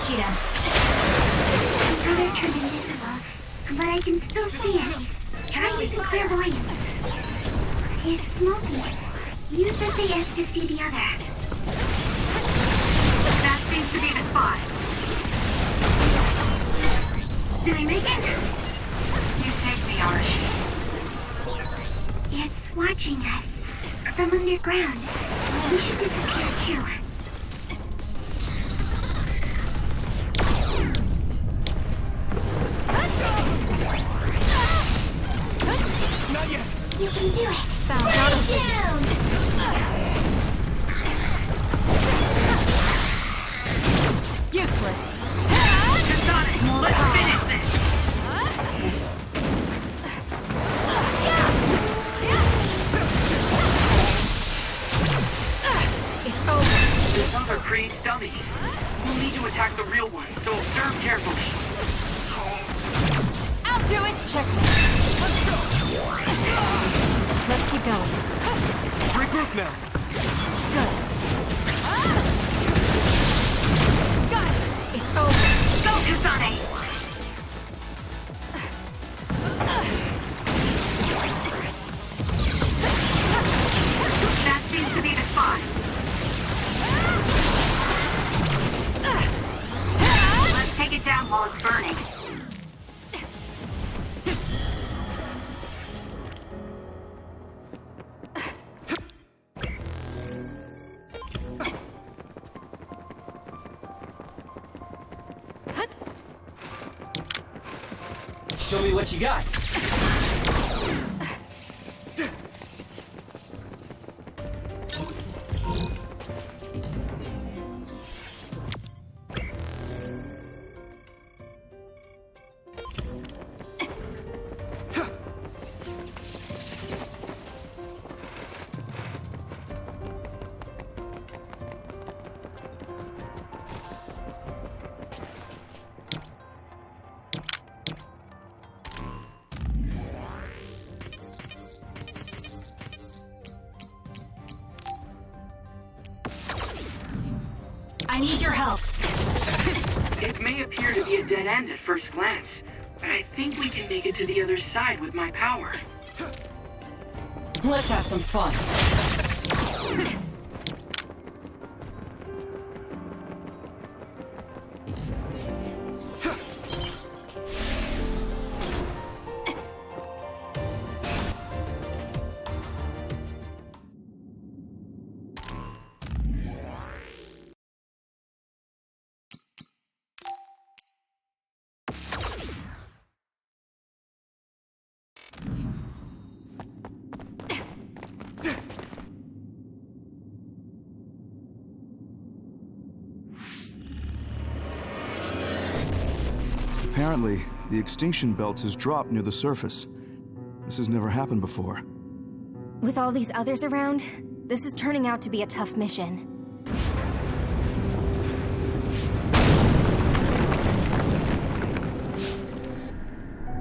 see them. The other turned invisible, but I can still see it. Try using clairvoyance. If smoky, use SAS to see the other. That seems to be the spot. Did I make it? You saved me, Archie. It's watching us from underground. We should disappear too. Not yet. You can do it. Found out of it. Down. Useless. Kasane, let's finish this. It's over. These other creates dummies. We'll need to attack the real ones, so observe carefully. I'll do it. Check. Let's keep going. Let's regroup now. Good. Got it. It's over. Go, Kasane! That seems to be the spot. Let's take it down while it's burning. Show me what you got. I need your help. It may appear to be a dead end at first glance, but I think we can make it to the other side with my power. Let's have some fun. Apparently, the extinction belt has dropped near the surface. This has never happened before. With all these others around, this is turning out to be a tough mission.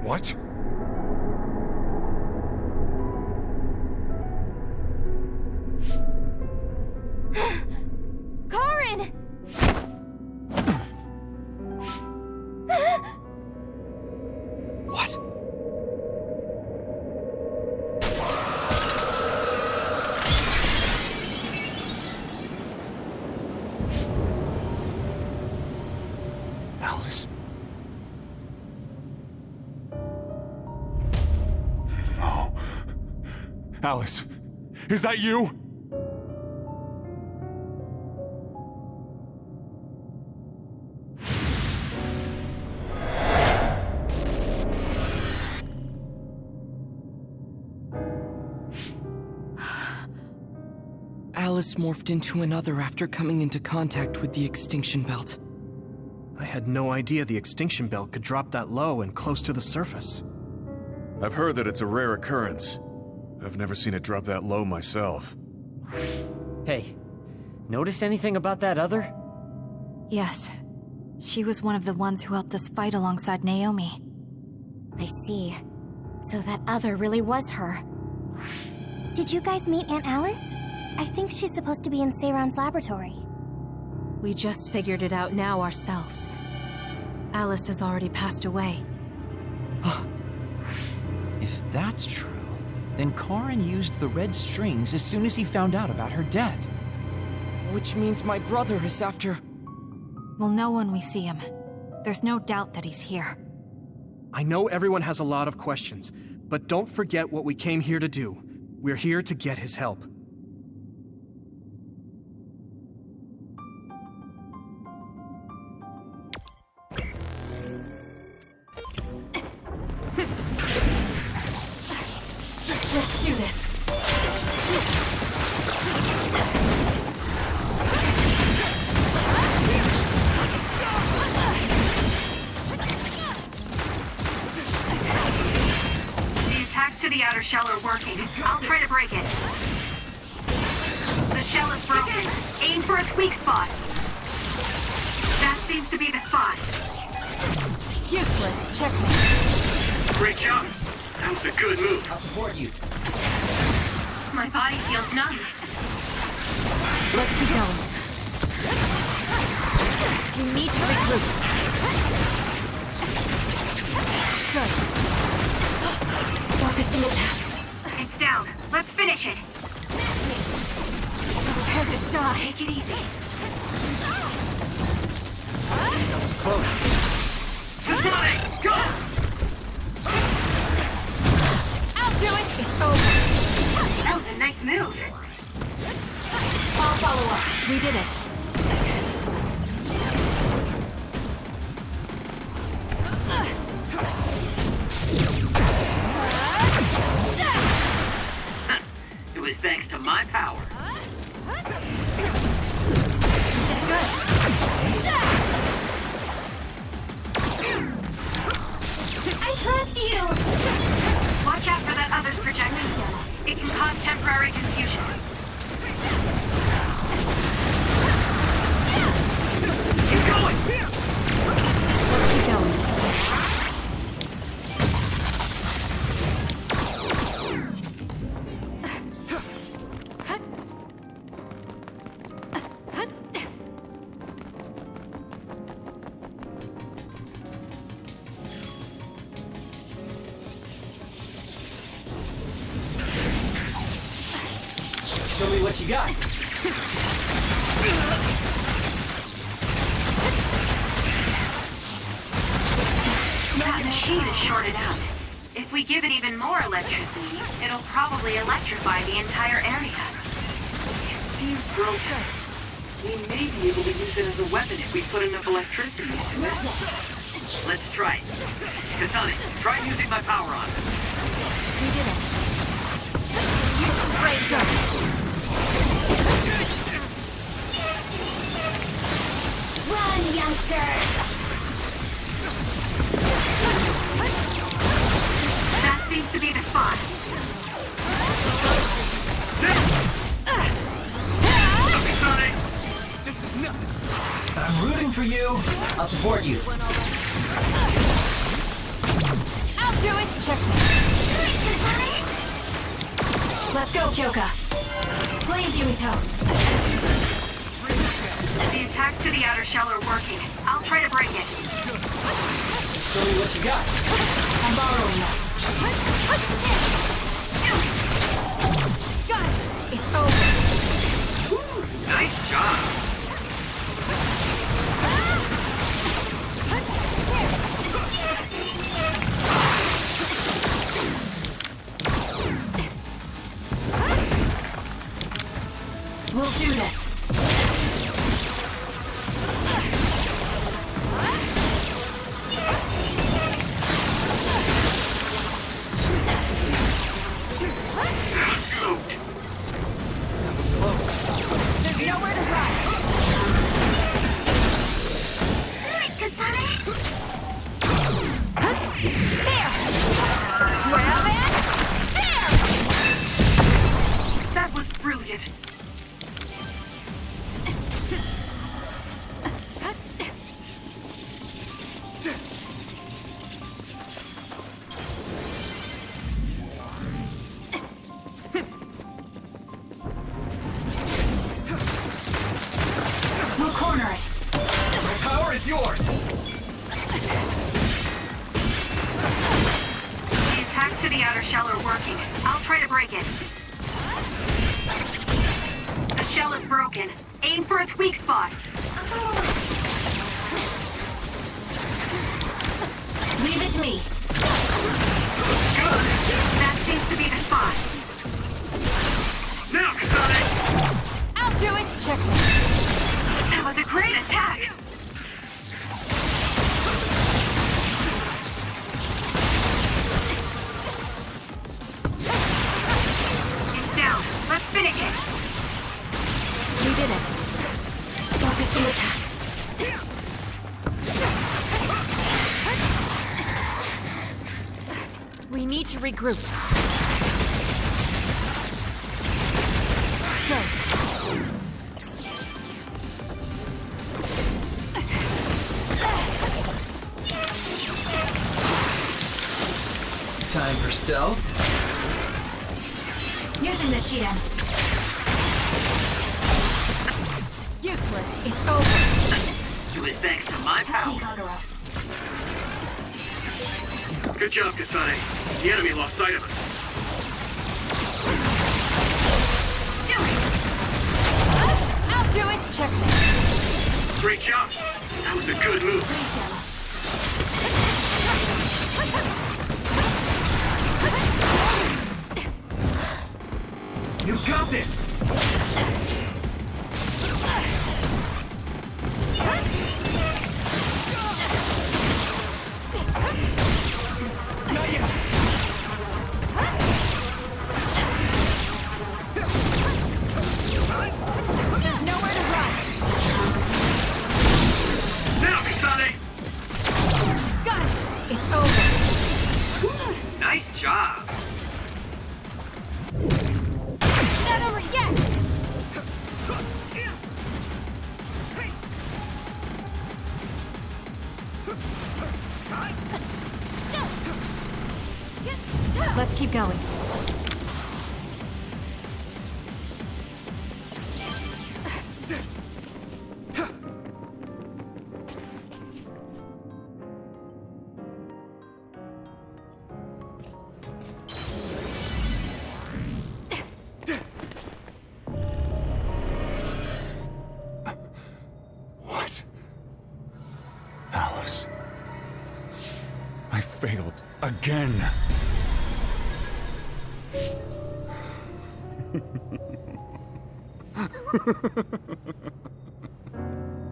What? Karin! What? Alice? No. Alice, is that you? Alice morphed into another after coming into contact with the extinction belt. I had no idea the extinction belt could drop that low and close to the surface. I've heard that it's a rare occurrence. I've never seen it drop that low myself. Hey, notice anything about that other? Yes. She was one of the ones who helped us fight alongside Naomi. I see. So that other really was her. Did you guys meet Aunt Alice? I think she's supposed to be in Seiron's laboratory. We just figured it out now ourselves. Alice has already passed away. If that's true, then Karin used the red strings as soon as he found out about her death. Which means my brother is after... We'll know when we see him. There's no doubt that he's here. I know everyone has a lot of questions, but don't forget what we came here to do. We're here to get his help. Let's do this. The attacks to the outer shell are working. I'll try to break it. The shell is broken. Aim for its weak spot. That seems to be the spot. Useless. Checkmate. Great job. That was a good move. I'll support you. My body feels numb. Let's keep going. We need to regroup. Good. Focusing attack. It's down. Let's finish it. Prepare to die. Take it easy. That was close. Kasane, go! I'll do it. It's over. That was a nice move. I'll follow up. We did it. It was thanks to my power. This is good. I trust you! Watch out for that other's projectiles. It can cause temporary confusion. Keep going! Let's keep going. Show me what you got. That machine is shorted out. If we give it even more electricity, it'll probably electrify the entire area. It seems broken. We may be able to use it as a weapon if we put enough electricity into it. Let's try it. Kasane, try using my power on it. We did it. Use some great guns. Run, youngster! That seems to be the spot. Kasane! This is nothing. I'm rooting for you. I'll support you. I'll do it. Checkmate. Let's go, Kyoka. Please, Yuito. The attacks to the outer shell are working. I'll try to break it. Show me what you got. I'm borrowing this. Got it. It's over. Nice job. We'll do this. aren't working. I'll try to break it. The shell is broken. Aim for its weak spot. Leave it to me. Good. That seems to be the spot. Now, Kasane! I'll do it. Check. That was a great attack. It's down. Let's finish it. We did it. Focus the attack. We need to regroup. Go. Time for stealth. Using the Shiren. Useless. It's over. It was thanks to my power. Good job, Kasane. The enemy lost sight of us. Do it! I'll do it. Check. Great job. That was a good move. You got this! Not yet! There's nowhere to run. Now, Kasane! Got it. It's over. Nice job. Not over yet. Let's keep going. What? Alice. I failed again.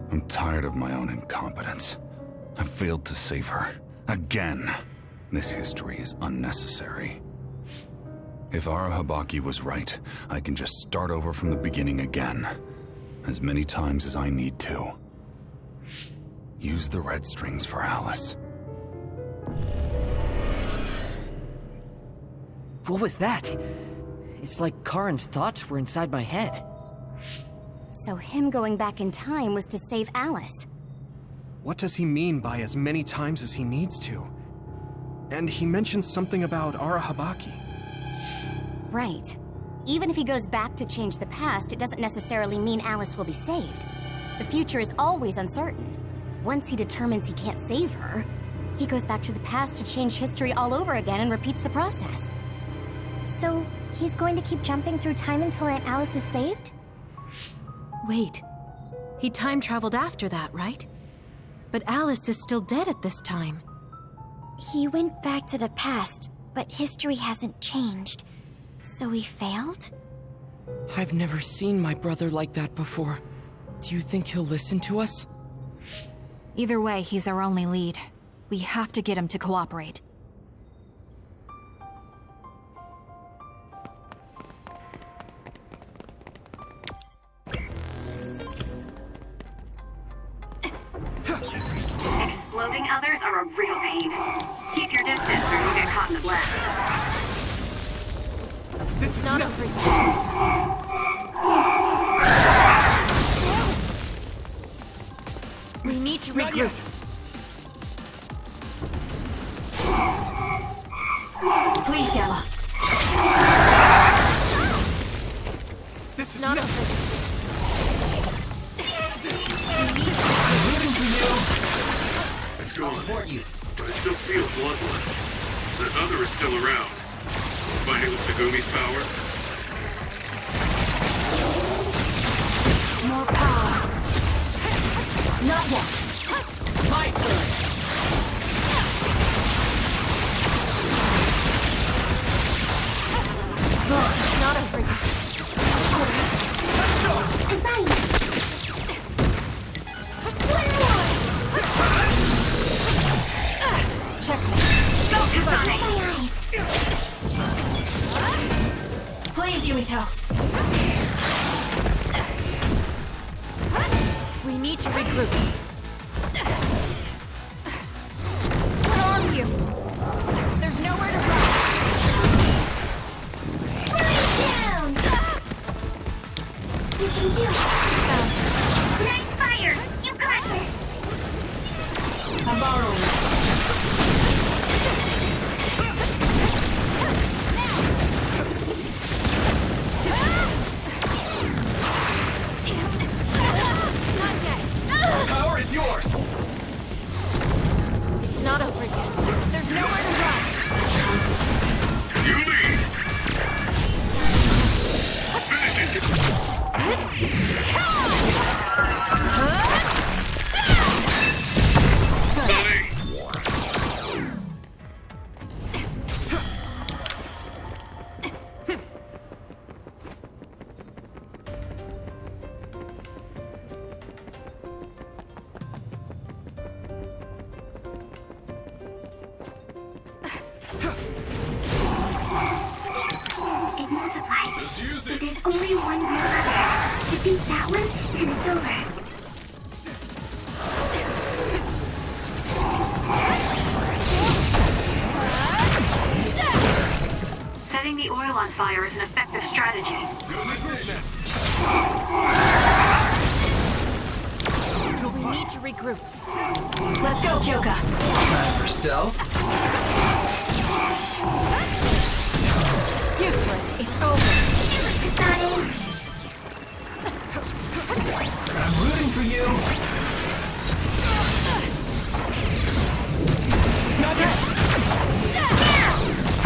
I'm tired of my own incompetence. I failed to save her. Again. This history is unnecessary. If Arahabaki was right, I can just start over from the beginning again. As many times as I need to. Use the red strings for Alice. What was that? It's like Karen's thoughts were inside my head. So him going back in time was to save Alice. What does he mean by as many times as he needs to? And he mentioned something about Arahabaki. Right. Even if he goes back to change the past, it doesn't necessarily mean Alice will be saved. The future is always uncertain. Once he determines he can't save her, he goes back to the past to change history all over again and repeats the process. So, he's going to keep jumping through time until Aunt Alice is saved? Wait. He time traveled after that, right? But Alice is still dead at this time. He went back to the past, but history hasn't changed. So he failed? I've never seen my brother like that before. Do you think he'll listen to us? Either way, he's our only lead. We have to get him to cooperate. Exploding others are a real pain. Keep your distance or you'll get caught in the blast. This is Not over yet. We need to regroup. Please, Yama. This is Not over. It's gone, but it still feels bloodless. The other is still around. combining with Segumi's power? More power. Not yet. My turn. It's not over yet. Kasane! Check. Go, Kasane! My eyes! Please, Yuito. We need to regroup. Where are you? There's nowhere to run. Down! You can do it! Nice fire! You got this! I'm borrowing. Not yet. Power is yours! It's not over yet. There's nowhere to run. You lead! Finish it! Kasane! It multiplies. Just use But it! there's only one real other. Defeat that one, and it's over. Setting the oil on fire is an effective strategy. Good decision! We need to regroup. Let's go, Kyoka. Time for stealth. Useless. It's over. Kasane! I'm rooting for you. It's not yet. I have it!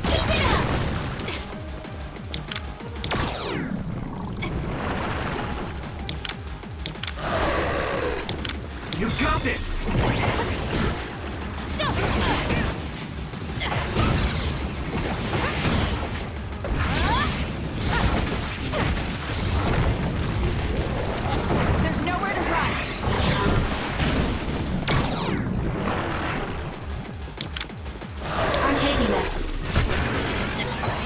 Keep it up! You've got this! There's nowhere to run. I'm taking this.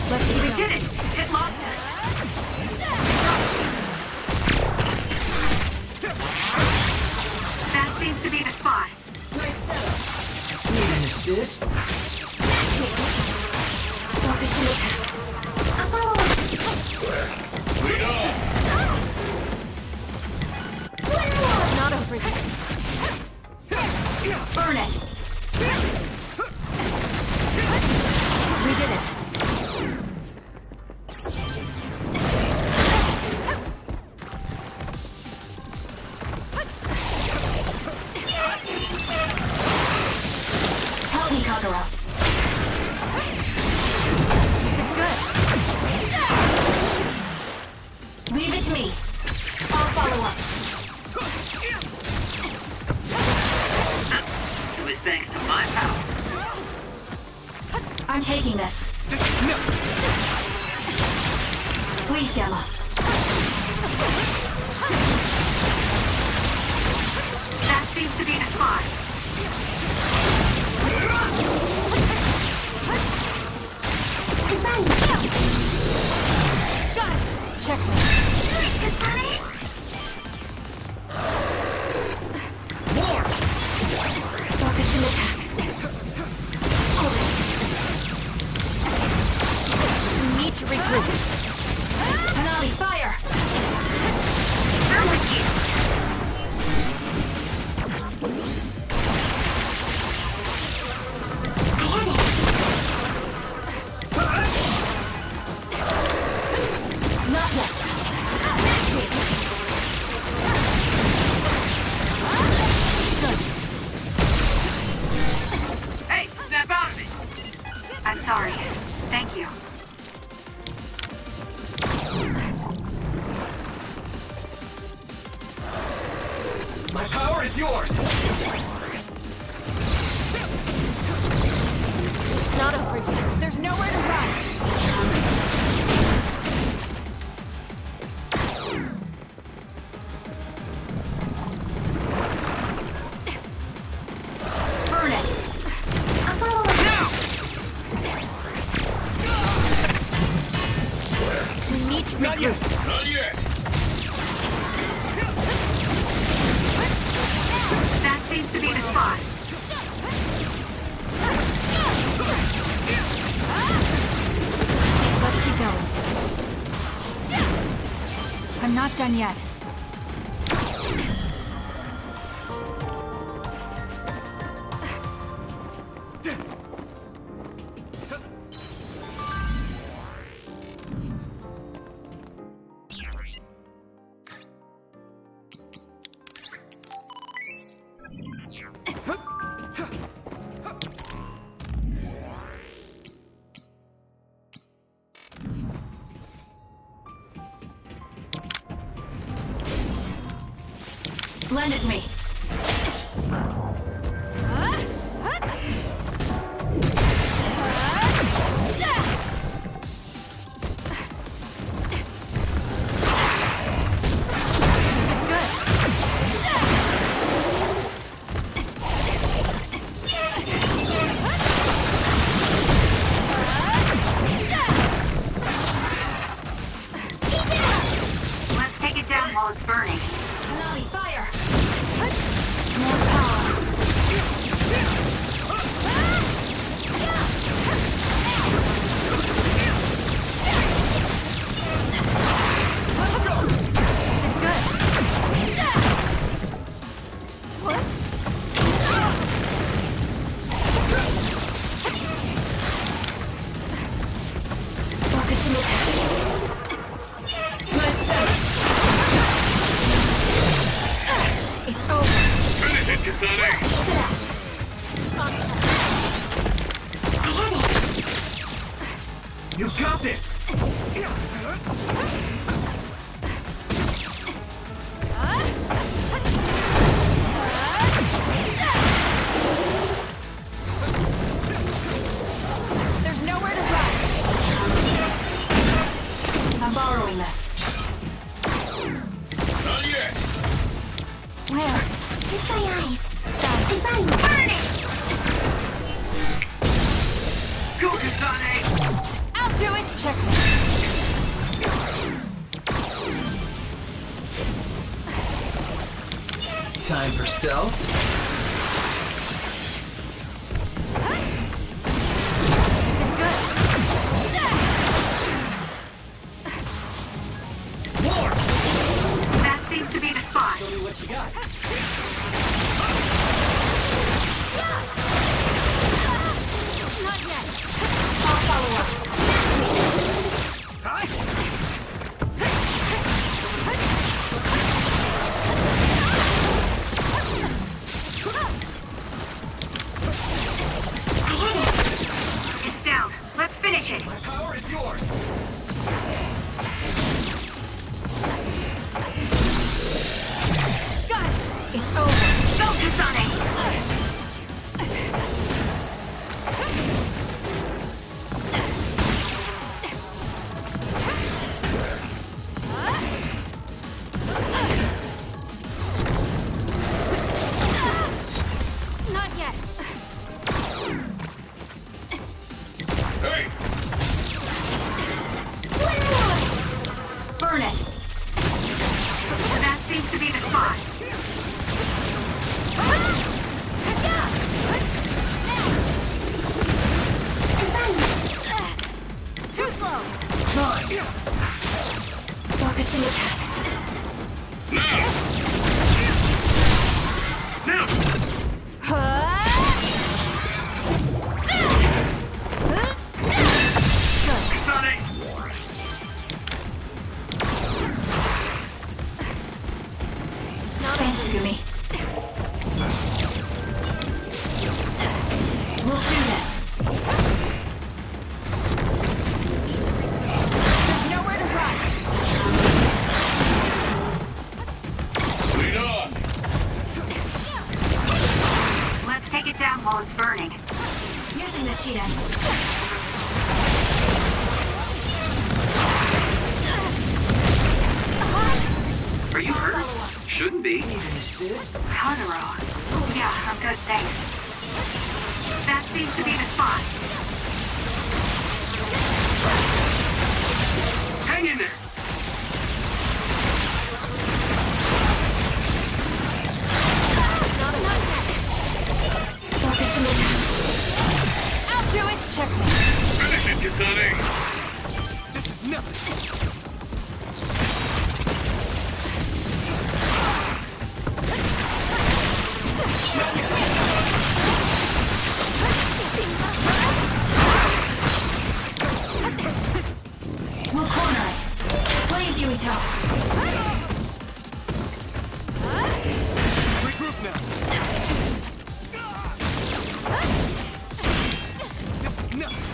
Let's keep We it did it! It lost us! That seems to be the spot. Need an assist? Focus and attack. I'll follow up! Lead on! It's not over yet. Burn it. We did it. Help me, Kagura. This is good. Leave it to me. I'll follow up. It was thanks to my power. I'm taking this. Please, Gamma. That seems to be the spot. Kasane! Got it. Check. Kasane! Focus and attack. We need to regroup. Hanabi, fire! I'm with you! I have it! Not yet. Finish me. power is yours! It's not over yet. There's nowhere to run. Burn it! We need to Not yet! regroup. Not yet! That seems to be the spot. Let's keep going. I'm not done yet. Lend it to me. Let's take it down while it's burning. Fire! Finish it, Kasane! You got this! There's nowhere to run. I'm borrowing this. Not yet! Where? It's my eyes. I'm burning. Go, Kasane! I'll do it! Check. Time for stealth. This is good. More! That seems to be the spot. Show me what you got. Not yet. I'll follow up. Time! It's down. Let's finish it. My power is yours! Got it. It's over. Go, Kasane! Not yet. Hey! Burn it! That seems to be the spot. down while it's burning. Using the Shida. Are you hurt? Shouldn't be. Hanaro. Yeah, I'm good, thanks. That seems to be the spot. Hang in there. Focus on the top. I'll do it. Checkmate. Finish it, Kasane. This is nothing. We'll corner it. Please, Yuito. Regroup now. This is nothing.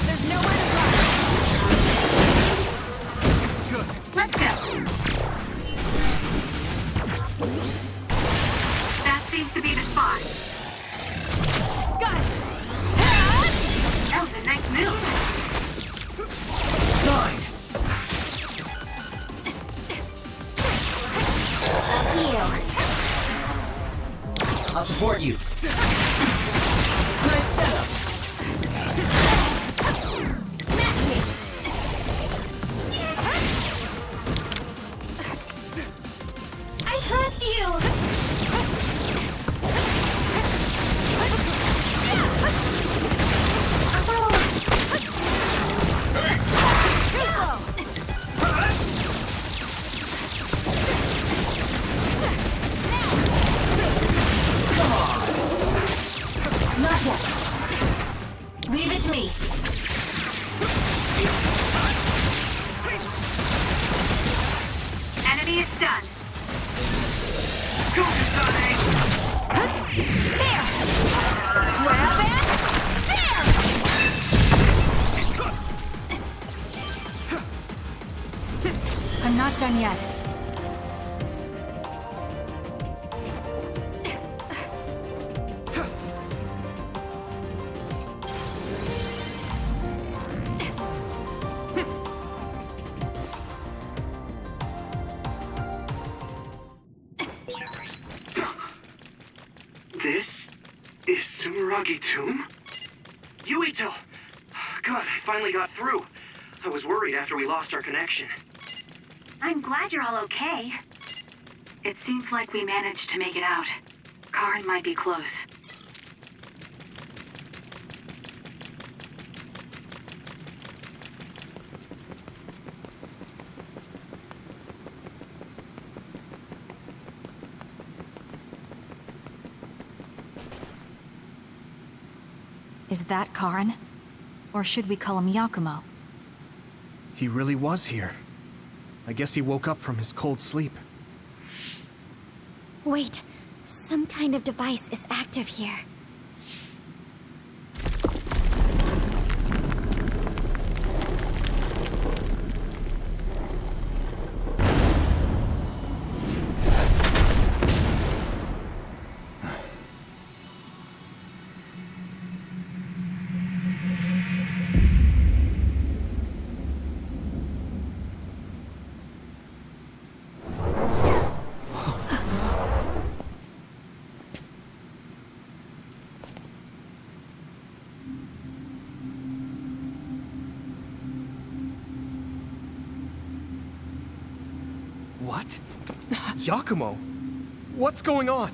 There's nowhere to run. Good. Let's go. That seems to be the spot. Got it. That was a nice move. Fine. Up to you. I'll support you. Nice setup. Match me. I trust you. Too slow. Not yet. Leave it to me. Enemy is done. Go, Kasane. There. Grab it. There. I'm not done yet. This is Sumeragi Tomb? Yuito! Good, I finally got through. I was worried after we lost our connection. I'm glad you're all okay. It seems like we managed to make it out. Karin might be close. Is that Karin? Or should we call him Yakumo? He really was here. I guess he woke up from his cold sleep. Wait, some kind of device is active here. What? Yakumo? What's going on?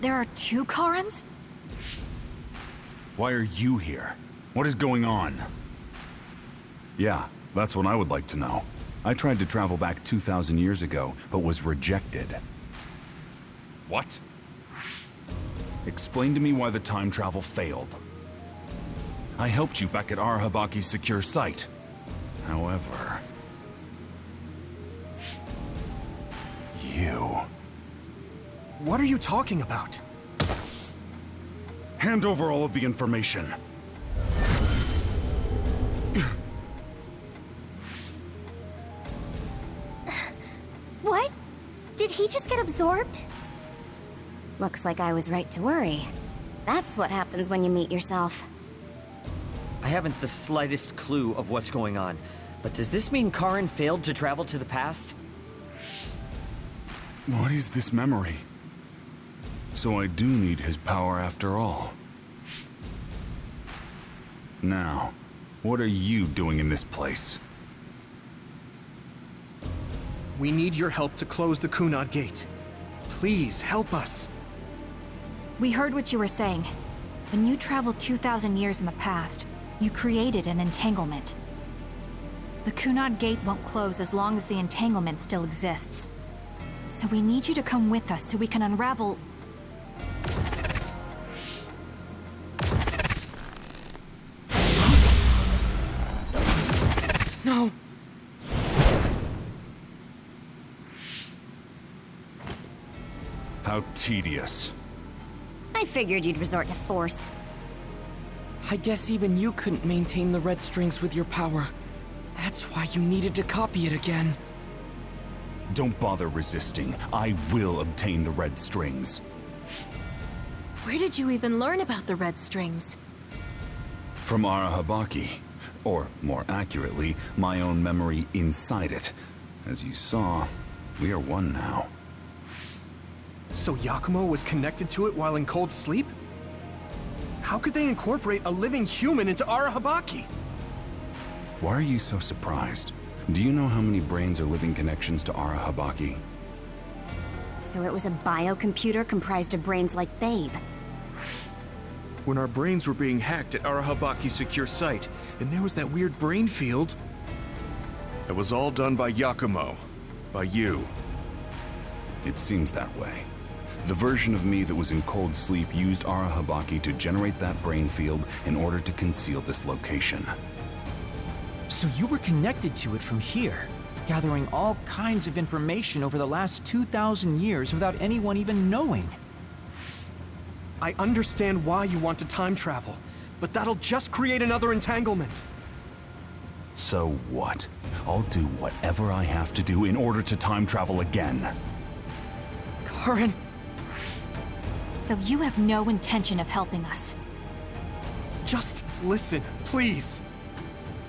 There are two Karins? Why are you here? What is going on? Yeah, that's what I would like to know. I tried to travel back 2,000 years ago, but was rejected. What? Explain to me why the time travel failed. I helped you back at Arahabaki's secure site. However, you. What are you talking about? Hand over all of the information. What? Did he just get absorbed? Looks like I was right to worry. That's what happens when you meet yourself. I haven't the slightest clue of what's going on, but does this mean Karin failed to travel to the past? What is this memory? So I do need his power after all. Now, what are you doing in this place? We need your help to close the Kunad Gate. Please, help us. We heard what you were saying. When you traveled 2,000 years in the past, you created an entanglement. The Kunad Gate won't close as long as the entanglement still exists. So we need you to come with us so we can unravel... No! How tedious. I figured you'd resort to force. I guess even you couldn't maintain the red strings with your power. That's why you needed to copy it again. Don't bother resisting. I will obtain the red strings. Where did you even learn about the red strings? From Arahabaki. Or, more accurately, my own memory inside it. As you saw, we are one now. So Yakumo was connected to it while in cold sleep? How could they incorporate a living human into Arahabaki? Why are you so surprised? Do you know how many brains are living connections to Arahabaki? So it was a biocomputer comprised of brains like Babe. When our brains were being hacked at Arahabaki's secure site, and there was that weird brain field. It was all done by Yakumo. By you. It seems that way. The version of me that was in cold sleep used Arahabaki to generate that brain field in order to conceal this location. So you were connected to it from here, gathering all kinds of information over the last 2,000 years without anyone even knowing. I understand why you want to time travel, but that'll just create another entanglement. So what? I'll do whatever I have to do in order to time travel again. Karin! So you have no intention of helping us? Just listen, please.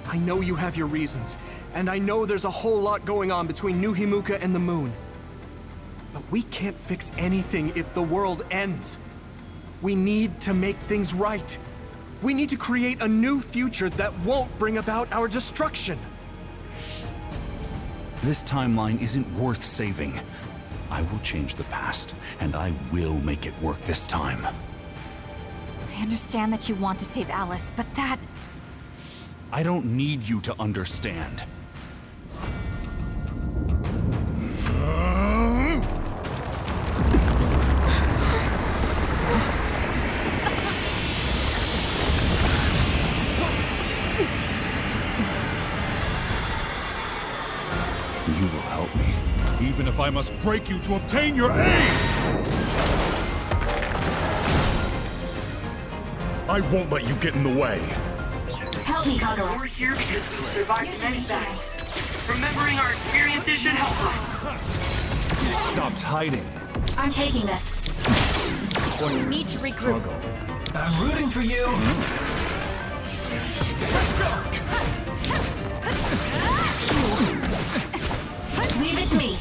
I know you have your reasons, and I know there's a whole lot going on between New Himuka and the moon. But we can't fix anything if the world ends. We need to make things right. We need to create a new future that won't bring about our destruction. This timeline isn't worth saving. I will change the past, and I will make it work this time. I understand that you want to save Alice, but that... I don't need you to understand. You will help me, even if I must break you to obtain your aid! I won't let you get in the way. Help me, Kagura. We're here because we survived many battles. Remembering our experiences should help us. You stopped hiding. I'm taking this. We need to regroup. I'm rooting for you. Leave it to me.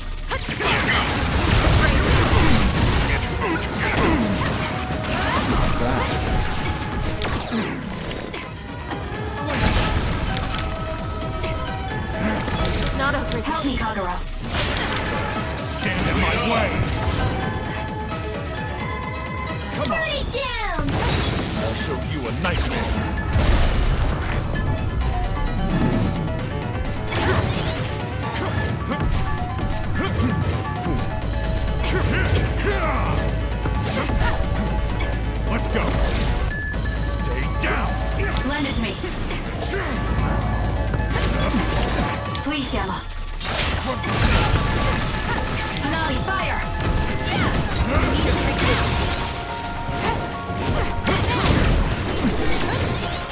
It's not over. Help me, Kagura. Stand in my way! Come on. Put it down! I'll show you a nightmare. Let's go! Stay down! Lend it to me. Please, Yama. Hanami, fire!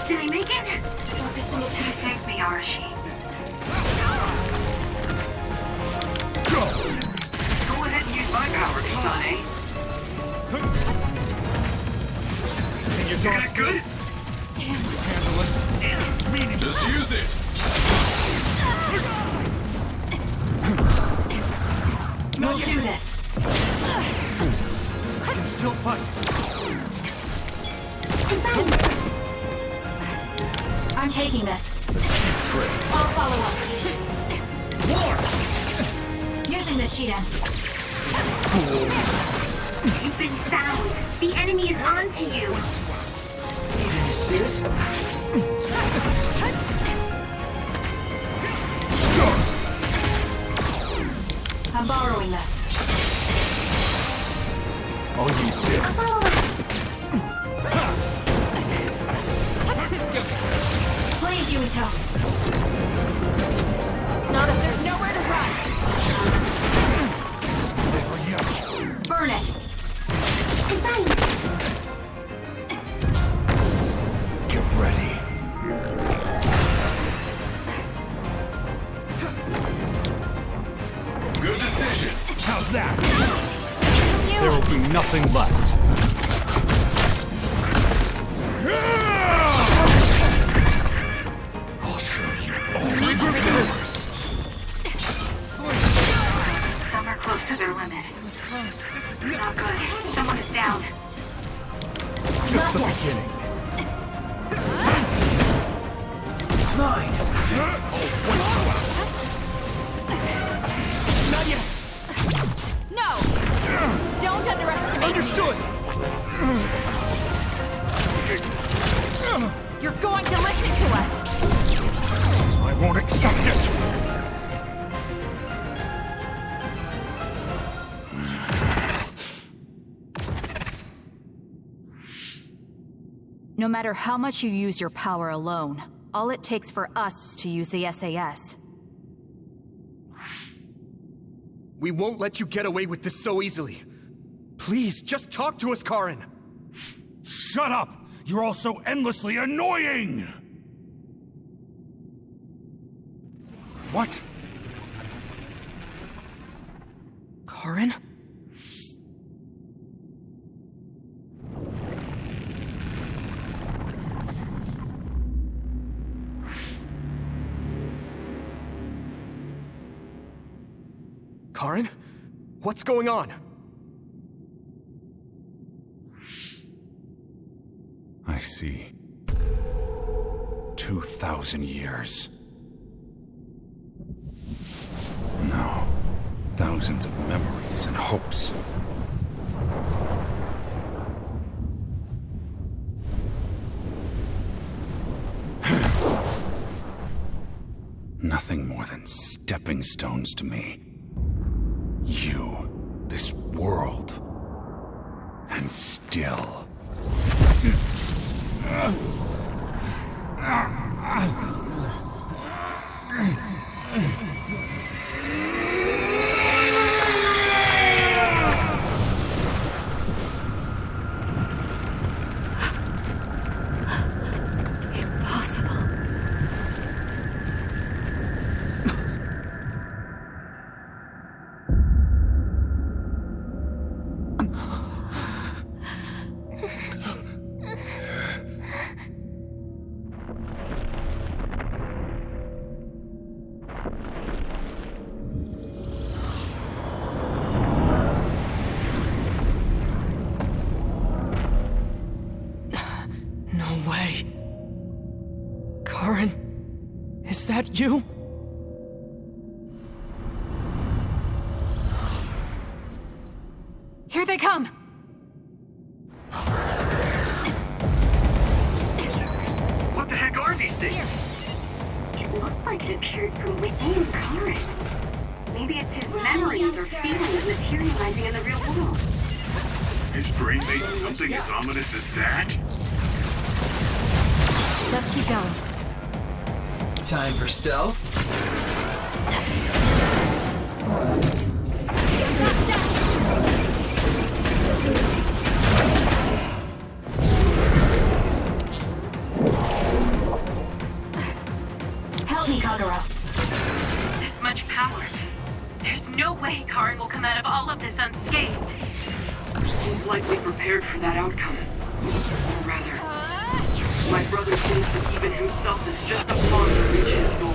Did I make it? Thank me, Arashi. Go ahead and use my power, Kasane. Can you dodge good? Handle it. Just use it. We'll do this. I can still fight. I'm taking this. I'll follow up. War! Using the Shiden. You've been found. The enemy is onto you. Sis? I'm borrowing this. I'll use this. Please, Yuito. It's not if there's nowhere to run. For you. Burn it. Get ready. Good decision. How's that? There will be nothing left. I'll show you all my powers. Some are close to their limit. It was close. This is not good. Someone is down. Just the beginning. Mine! Not yet. No! Don't underestimate Understood. me. You're going to listen to us. I won't accept it. No matter how much you use your power alone, all it takes for us to use the SAS. We won't let you get away with this so easily. Please, just talk to us, Karin. Shut up! You're all so endlessly annoying! What? Karin? Karin? What's going on? I see. 2,000 years. No. Thousands of memories and hopes. Nothing more than stepping stones to me. You, this world, and still. Impossible. No way. Karin, is that you? Here they come! What the heck are these things? It looked like it appeared from within Karin. Maybe it's his memories or feelings materializing in the real world. His brain made something as ominous as that? Let's keep going. Time for stealth. Help me, Kagura. This much power. There's no way Karin will come out of all of this unscathed. He's likely prepared for that outcome. Or rather, my brother thinks that even himself is just a pawn to reach his goal.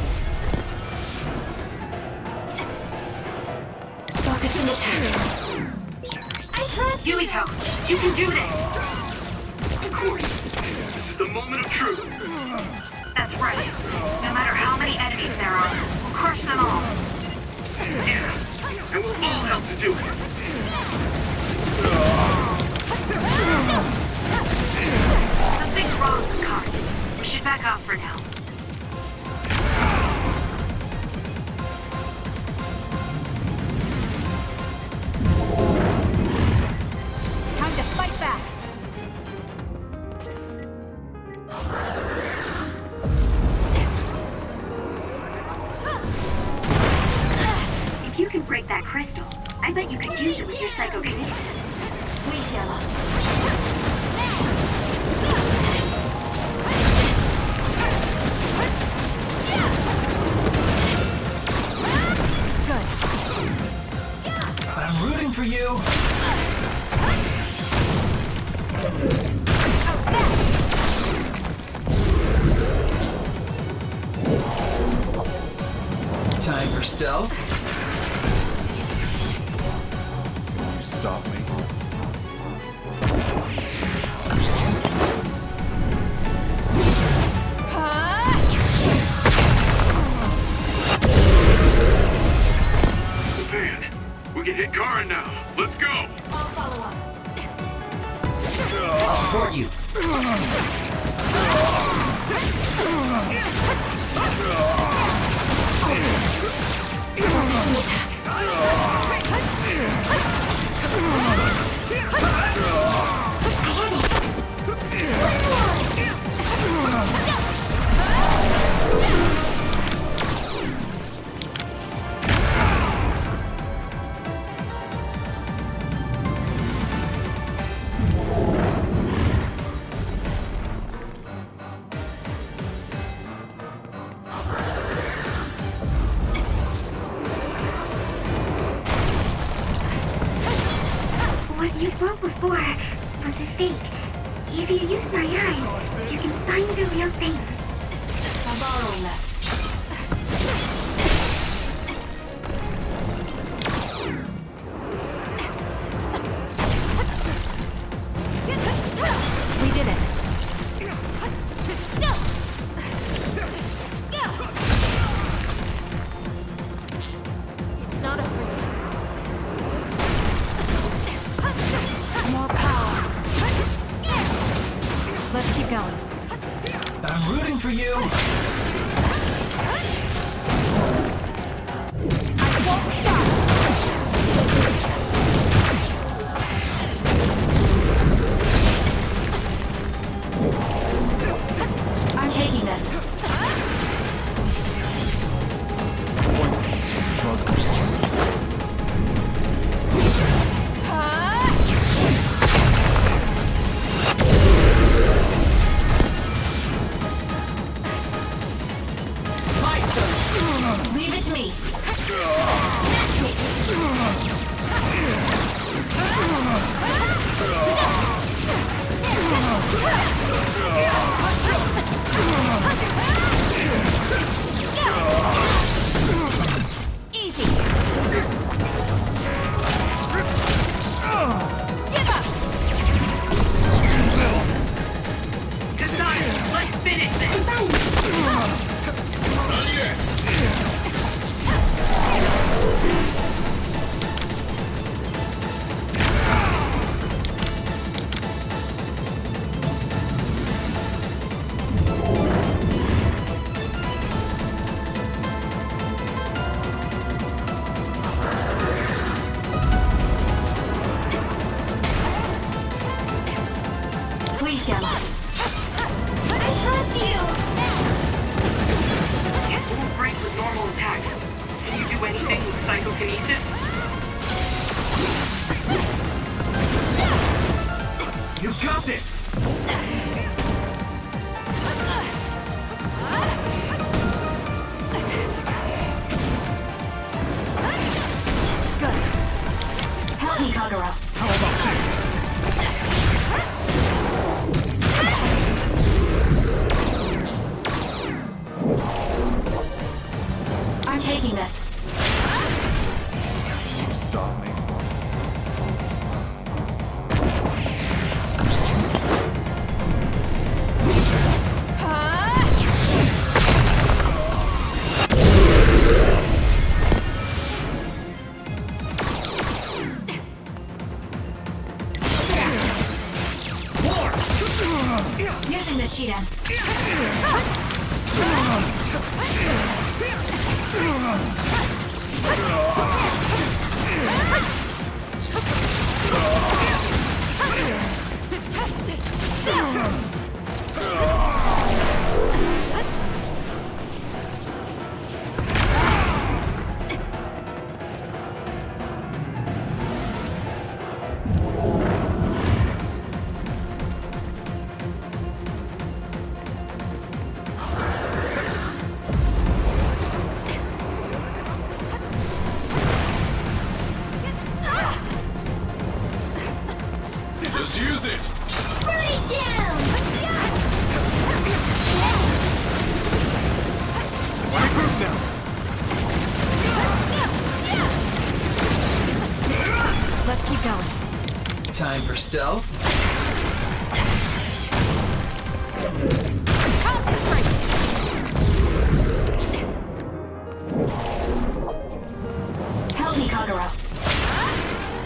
Focus and attack. I trust you! Yuito, you can do this! Of course. This is the moment of truth. That's right. No matter how many enemies there are, we'll crush them all. Yeah, and we'll all help to do it. Something's wrong with Karin. We should back off for now. Time to fight back. If you can break that crystal, I bet you could use it with your psychokinesis. Please, Yama. Good. I'm rooting for you. Time for stealth. Stop me. Man, we can hit Karin now. Let's go. I'll follow up. I'll support you. What you broke before was a fake. If you use my eyes, you can find the real thing. I'm borrowing this. We did it. It's not over yet. More power. Let's keep going. I'm rooting for you. I won't stop. I'm taking this. It's pointless to struggle. Leave it to me. Match me. Easy. Give up. Kasane, let's finish this! Please, Yama. I trust you! It won't break with normal attacks. Can you do anything with psychokinesis? You've got this! taking this. Stop me. Using the Shiden. Just use it! Burn it down! Sweet moves now! Let's keep going. Time for stealth. Concentrate! Help me, Kagura.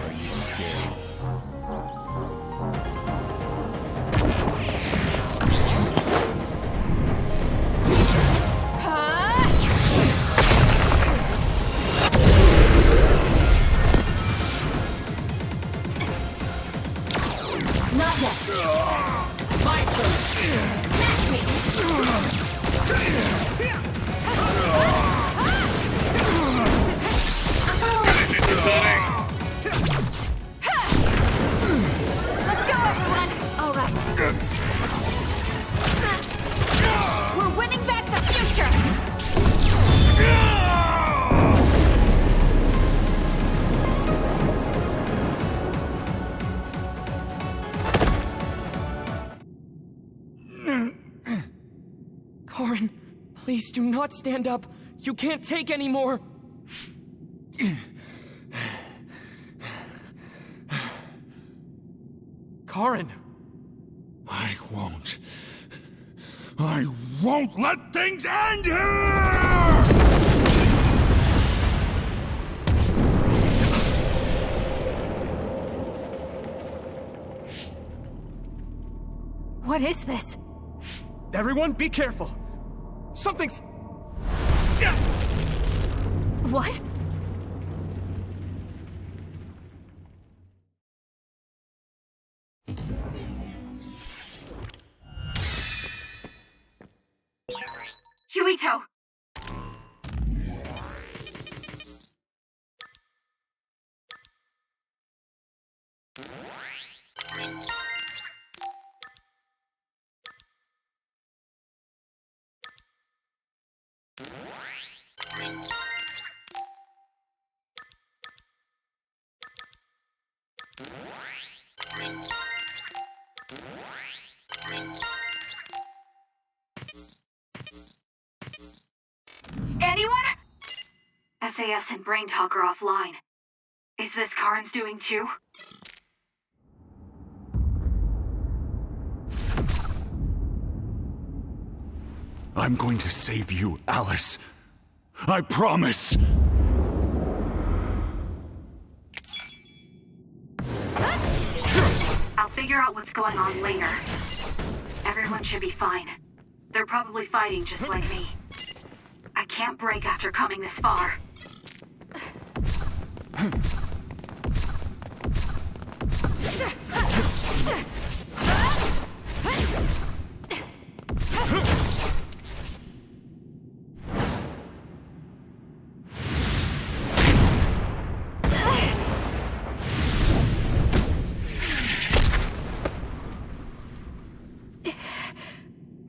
Are you scared? Not yet. My turn. Match me. Let's go, everyone. All right. We're winning back the future. Karin, please do not stand up. You can't take any more. Karin! I won't let things end here! What is this? Everyone, be careful! Something's... What? Yuito! Anyone? SAS and Brain Talk are offline. Is this Karin's doing too? I'm going to save you, Alice. I promise. I'll figure out what's going on later. Everyone should be fine. They're probably fighting just like me. I can't break after coming this far.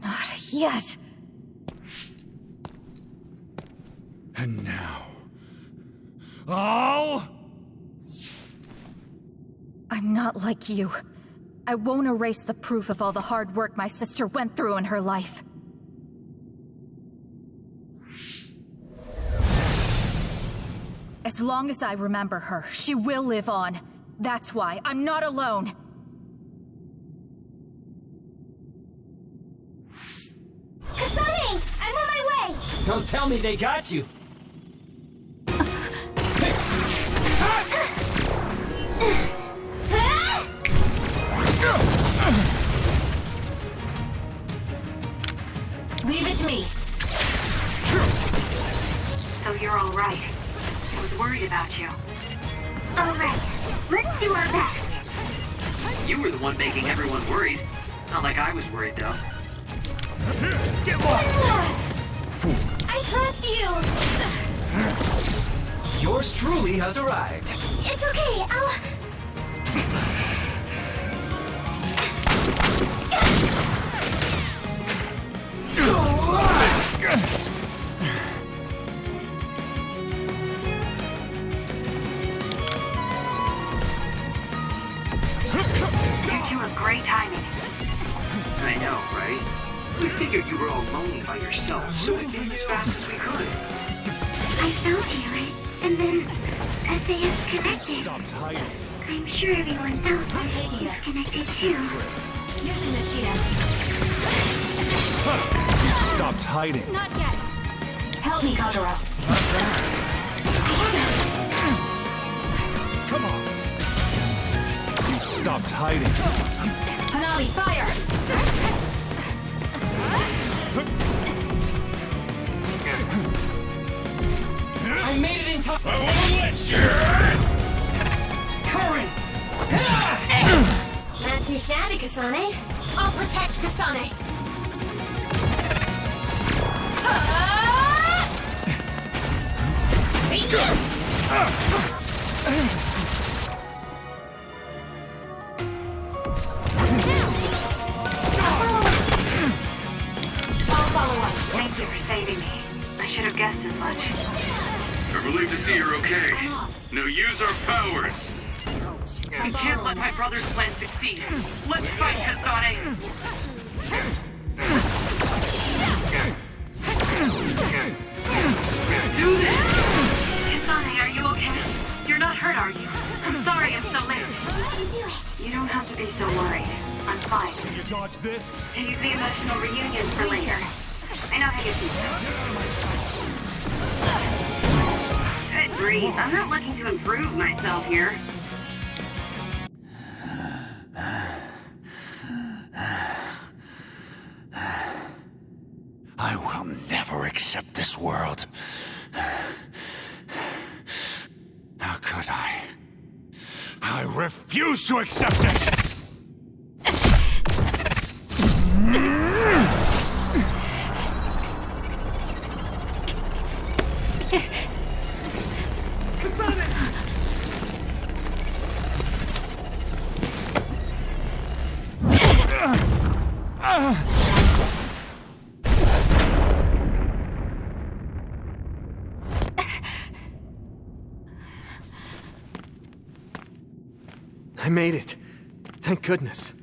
Not yet. And now... I'll... I'm not like you. I won't erase the proof of all the hard work my sister went through in her life. As long as I remember her, she will live on. That's why I'm not alone. Kasane! I'm on my way! Don't tell me they got you. Leave it to me. So you're all right. I was worried about you. All right, let's do our best. You were the one making everyone worried. Not like I was worried, though. Get lost! I trust you! Yours truly has arrived. It's okay, I'll... You have great timing. I know, right? We figured you were all lonely by yourself, so we came as fast as we could. I felt you, and then as they connected, Stopped hiding. I'm sure everyone else is connected too. Using the shield. You stopped hiding. Not yet. Help me, Kotaro. Come on. You stopped hiding. Hanami, fire! I made it in time. I won't let you! Current! Not too shabby, Kasane. I'll protect Kasane. Thank you for saving me. I should have guessed as much. We're relieved to see you're okay. Now use our powers. We can't let my brother's plan succeed. Let's fight, Kasane! Do this! Kasane, are you okay? You're not hurt, are you? I'm sorry I'm so late. You don't have to be so worried. I'm fine. You dodge this? Save the emotional reunions for later. I know how you feel. Good grief, I'm not looking to improve myself here. I will never accept this world. How could I? I refuse to accept it! I made it. Thank goodness.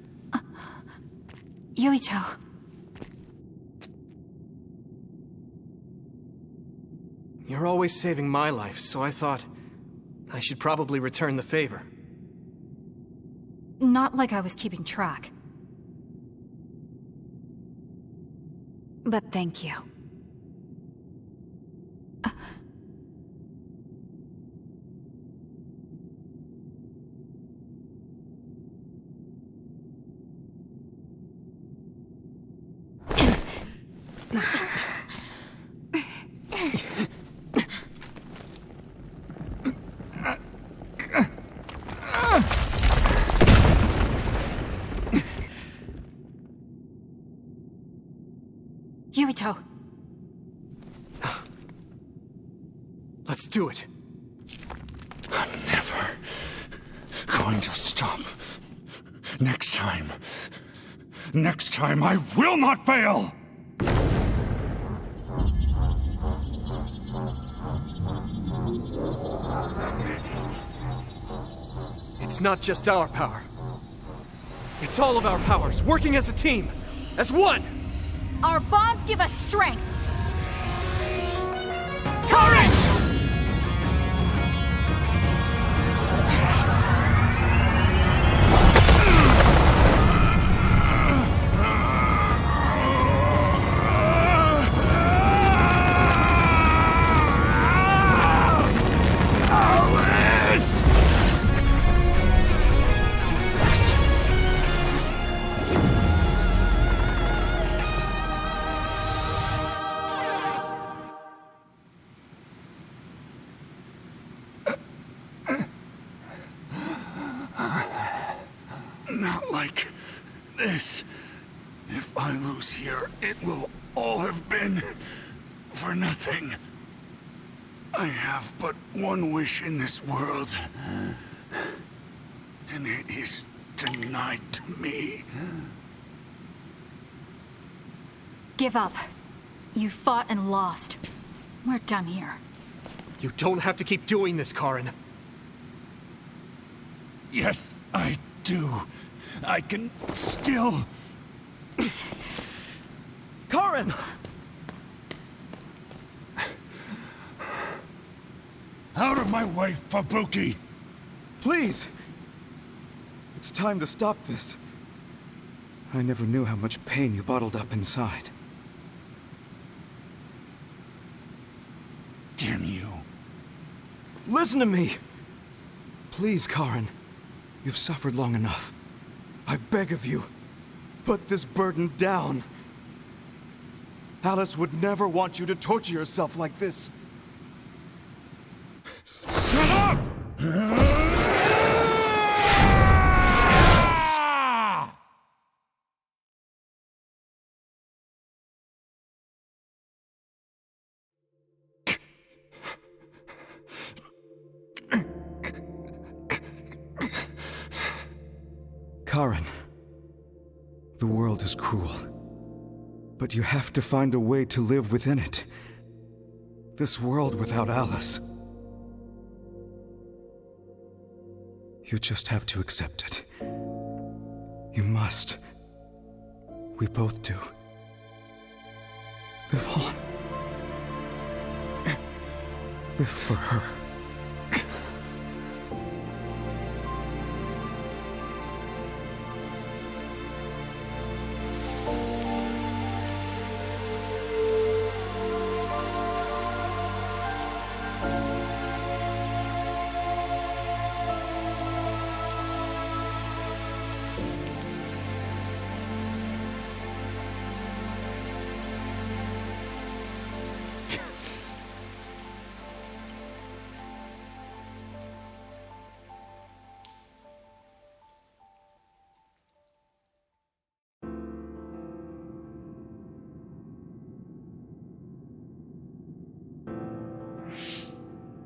Yuito. You're always saving my life, so I thought I should probably return the favor. Not like I was keeping track. But thank you. Yuito. Let's do it. I'm never going to stop. Next time I will not fail! It's not just our power. It's all of our powers, working as a team, as one! Our bonds give us strength! Courage! Not like this. If I lose here, it will all have been for nothing. I have but one wish in this world, and it is denied to me. Give up. You fought and lost. We're done here. You don't have to keep doing this, Karin. Yes, I do. I can still... Karin! Out of my way, Fubuki! Please! It's time to stop this. I never knew how much pain you bottled up inside. Damn you. Listen to me! Please, Karin. You've suffered long enough. I beg of you, put this burden down. Alice would never want you to torture yourself like this. Shut up! Karin, the world is cruel, but you have to find a way to live within it. This world without Alice. You just have to accept it. You must. We both do. Live on. Live for her.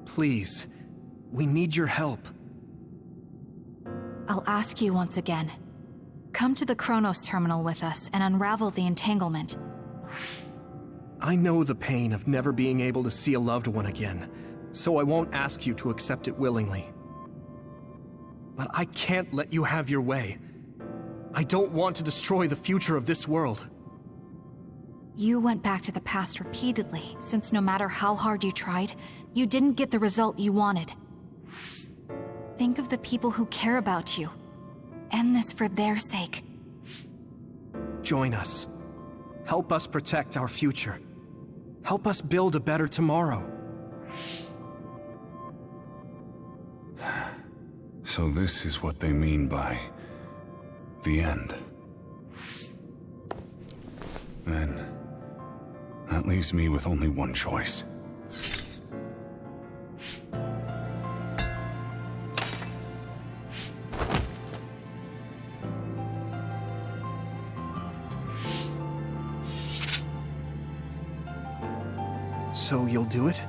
Please, we need your help. I'll ask you once again. Come to the Kronos terminal with us and unravel the entanglement. I know the pain of never being able to see a loved one again, so I won't ask you to accept it willingly. But I can't let you have your way. I don't want to destroy the future of this world. You went back to the past repeatedly, since no matter how hard you tried, you didn't get the result you wanted. Think of the people who care about you. End this for their sake. Join us. Help us protect our future. Help us build a better tomorrow. So this is what they mean by the end. Then, that leaves me with only one choice. So you'll do it?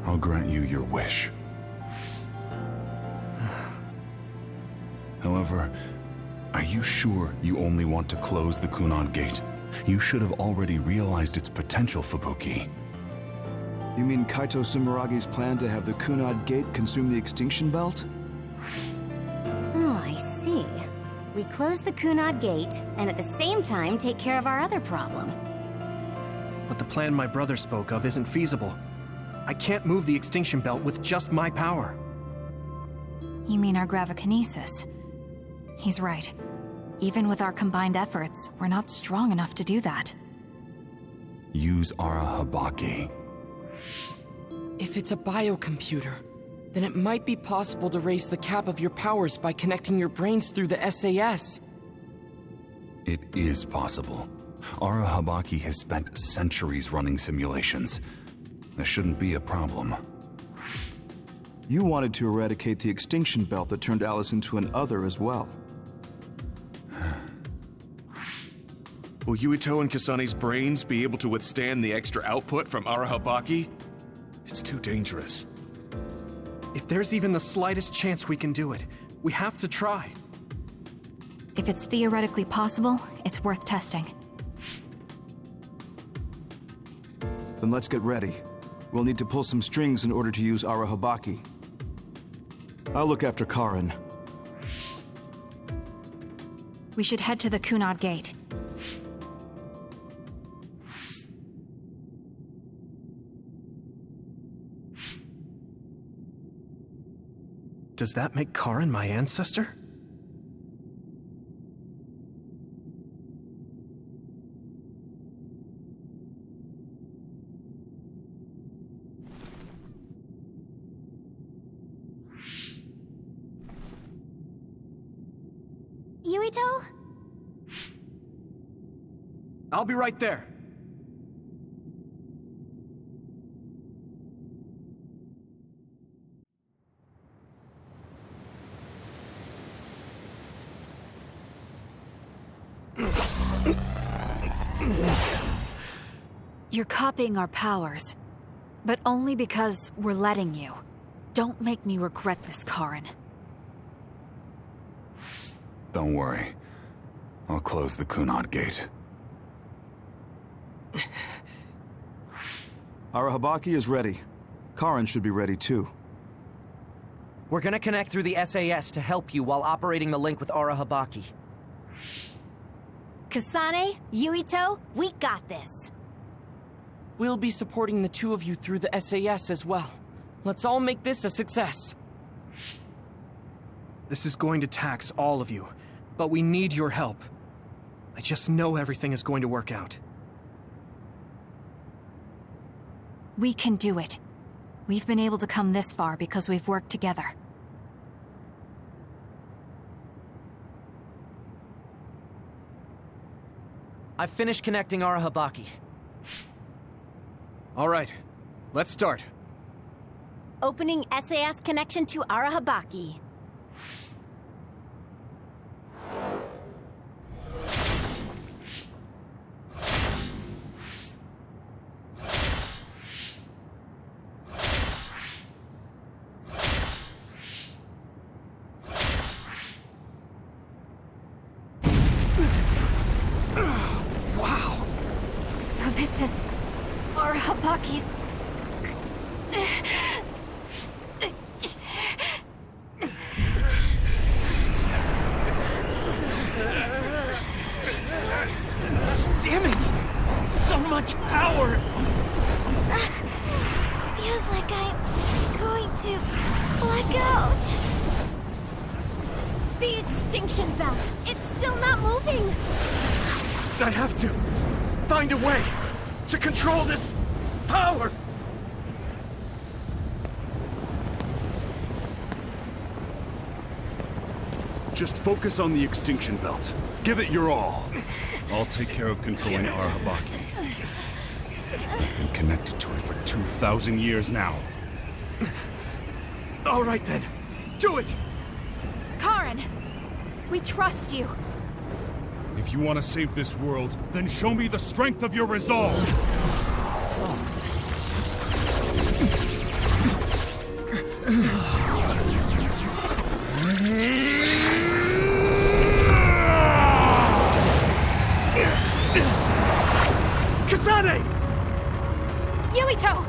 I'll grant you your wish. However, are you sure you only want to close the Kunad Gate? You should have already realized its potential, Fubuki. You mean Kaito Sumeragi's plan to have the Kunad Gate consume the extinction belt? Oh, I see. We close the Kunad Gate, and at the same time take care of our other problem. But the plan my brother spoke of isn't feasible. I can't move the extinction belt with just my power. You mean our gravikinesis? He's right. Even with our combined efforts, we're not strong enough to do that. Use Arahabaki. If it's a biocomputer, then it might be possible to raise the cap of your powers by connecting your brains through the SAS. It is possible. Arahabaki has spent centuries running simulations. There shouldn't be a problem. You wanted to eradicate the extinction belt that turned Alice into an other as well. Will Yuito and Kasane's brains be able to withstand the extra output from Arahabaki? It's too dangerous. If there's even the slightest chance we can do it, we have to try. If it's theoretically possible, it's worth testing. Then let's get ready. We'll need to pull some strings in order to use Arahabaki. I'll look after Karin. We should head to the Kunad Gate. Does that make Karin my ancestor? Yuito? I'll be right there. You're copying our powers, but only because we're letting you. Don't make me regret this, Karin. Don't worry. I'll close the Kunad Gate. Arahabaki is ready. Karin should be ready too. We're gonna connect through the SAS to help you while operating the link with Arahabaki. Kasane, Yuito, we got this. We'll be supporting the two of you through the SAS as well. Let's all make this a success. This is going to tax all of you, but we need your help. I just know everything is going to work out. We can do it. We've been able to come this far because we've worked together. I've finished connecting Arahabaki. All right, let's start. Opening SAS connection to Arahabaki. Wow! So this is Arahabaki's... Damn it! So much power! Feels like I'm going to black out. The extinction belt. It's still not moving. I have to find a way to control this power. Just focus on the extinction belt. Give it your all. I'll take care of controlling Arahabaki. I've been connected to it for 2,000 years now. All right then, do it! Karin! We trust you. If you want to save this world, then show me the strength of your resolve! Kasane! Yuito!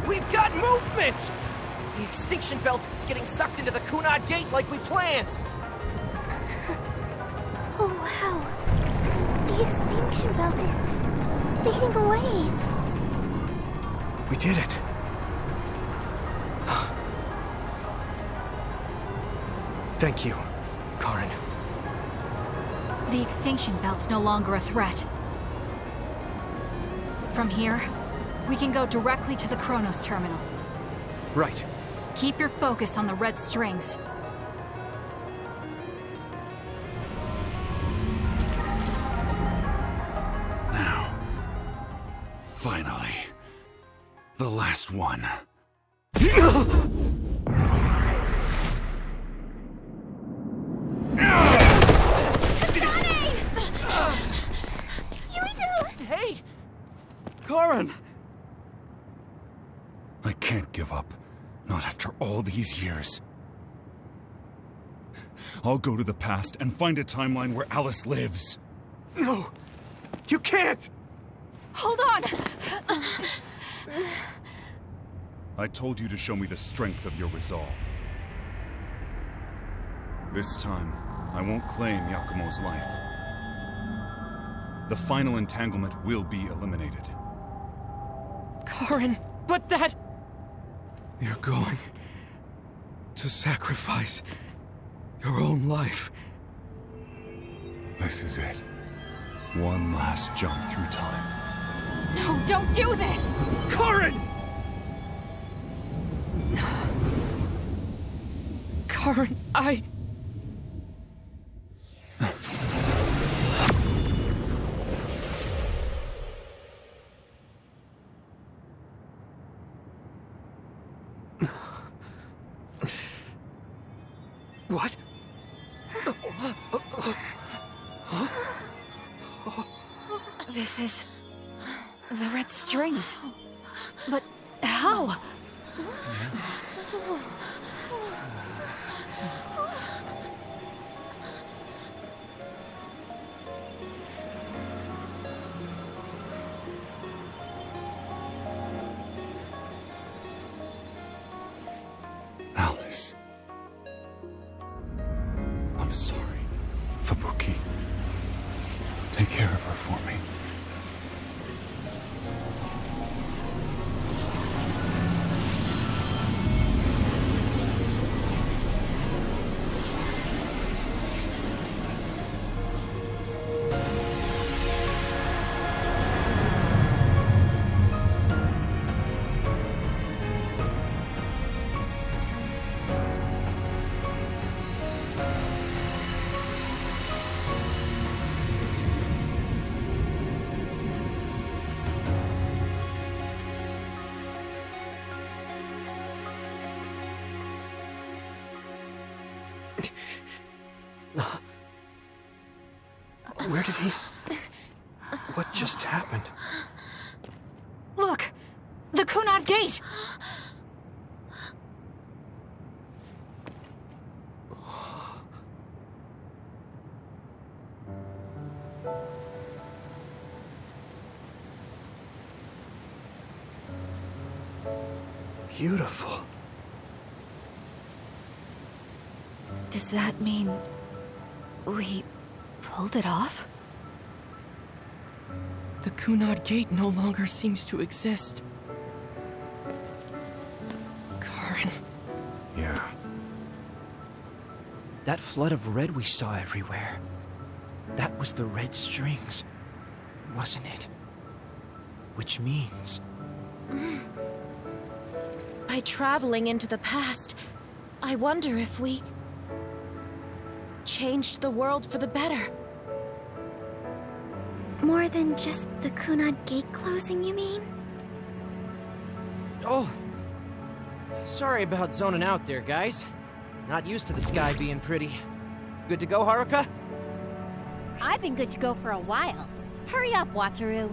We've got movement! The extinction belt is getting sucked into the Kunad Gate like we planned! Oh, wow. The extinction belt is fading away. We did it. Thank you, Karin. The extinction belt's no longer a threat. From here, we can go directly to the Kronos terminal. Right. Keep your focus on the red strings. Finally. The last one. Hey! Karin! I can't give up. Not after all these years. I'll go to the past and find a timeline where Alice lives. No! You can't! Hold on! I told you to show me the strength of your resolve. This time, I won't claim Yakumo's life. The final entanglement will be eliminated. Karin, but that... You're going to sacrifice your own life. This is it. One last jump through time. No, don't do this! Karin! Karin, I... What? This is... the red strings. But how? Alice. I'm sorry, Fubuki. Take care of her for me. Where did he... What just happened? Look! The Kunad Gate! Beautiful. Does that mean... we... pulled it off? The Kunad Gate no longer seems to exist. Karin. Yeah. That flood of red we saw everywhere. That was the red strings, wasn't it? Which means... By traveling into the past, I wonder if we... changed the world for the better. More than just the Kunad Gate closing, you mean? Oh. Sorry about zoning out there, guys. Not used to the sky being pretty. Good to go, Haruka? I've been good to go for a while. Hurry up, Wataru.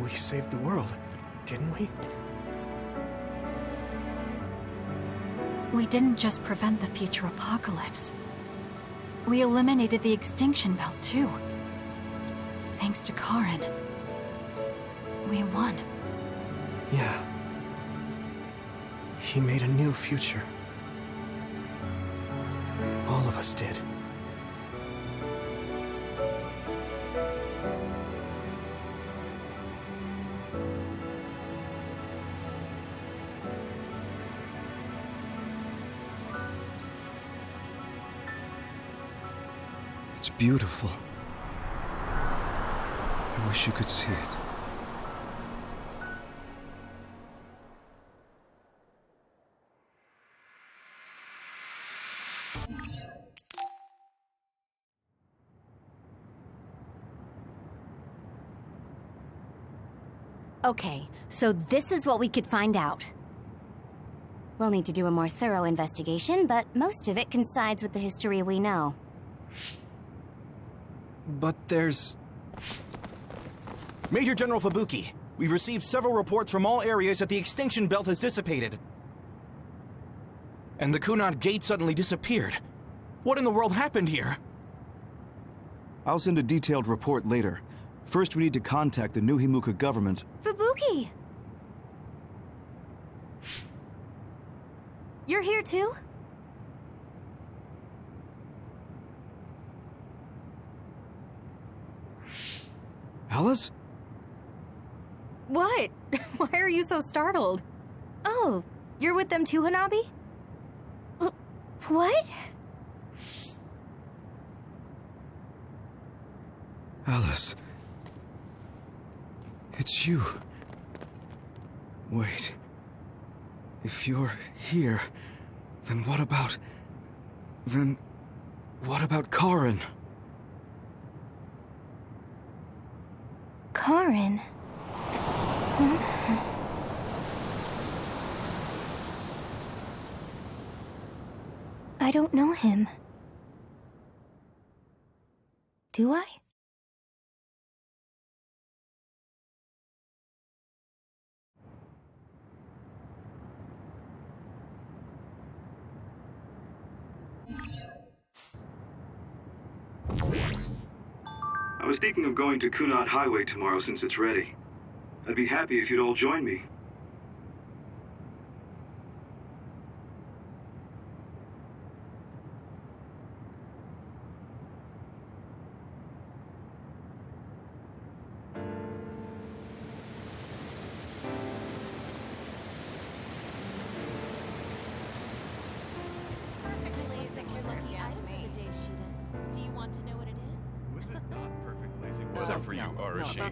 We saved the world, didn't we? We didn't just prevent the future apocalypse. We eliminated the extinction belt, too. Thanks to Karin. We won. Yeah. He made a new future. All of us did. It's beautiful. I wish you could see it. Okay, so this is what we could find out. We'll need to do a more thorough investigation, but most of it coincides with the history we know. But there's... Major General Fubuki, we've received several reports from all areas that the extinction belt has dissipated. And the Kunad Gate suddenly disappeared. What in the world happened here? I'll send a detailed report later. First, we need to contact the New Himuka government. Fubuki! You're here too? Alice? What? Why are you so startled? Oh, you're with them too, Hanabi? What? Alice. It's you. Wait. If you're here, then what about... Then... what about Karin? Karin? I don't know him. Do I? I was thinking of going to Kunad Highway tomorrow since it's ready. I'd be happy if you'd all join me.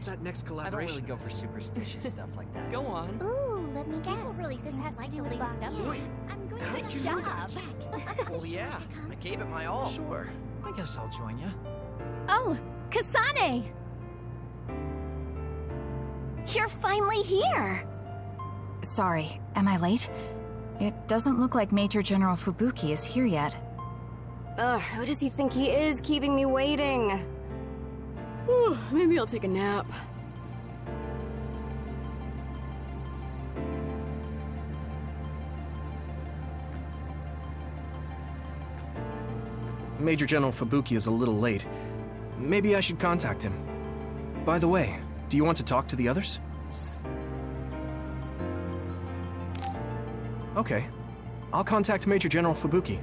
That next collaboration. I don't really go for superstitious stuff like that. Go on. Ooh, let me guess. Really This has to do with stuff. I'm going How to did you job. know Well, yeah. I gave it my all. Sure. I guess I'll join you. Oh, Kasane! You're finally here! Sorry, am I late? It doesn't look like Major General Fubuki is here yet. Ugh, who does he think he is, keeping me waiting? Whew, maybe I'll take a nap. Major General Fubuki is a little late. Maybe I should contact him. By the way, do you want to talk to the others? Okay. I'll contact Major General Fubuki.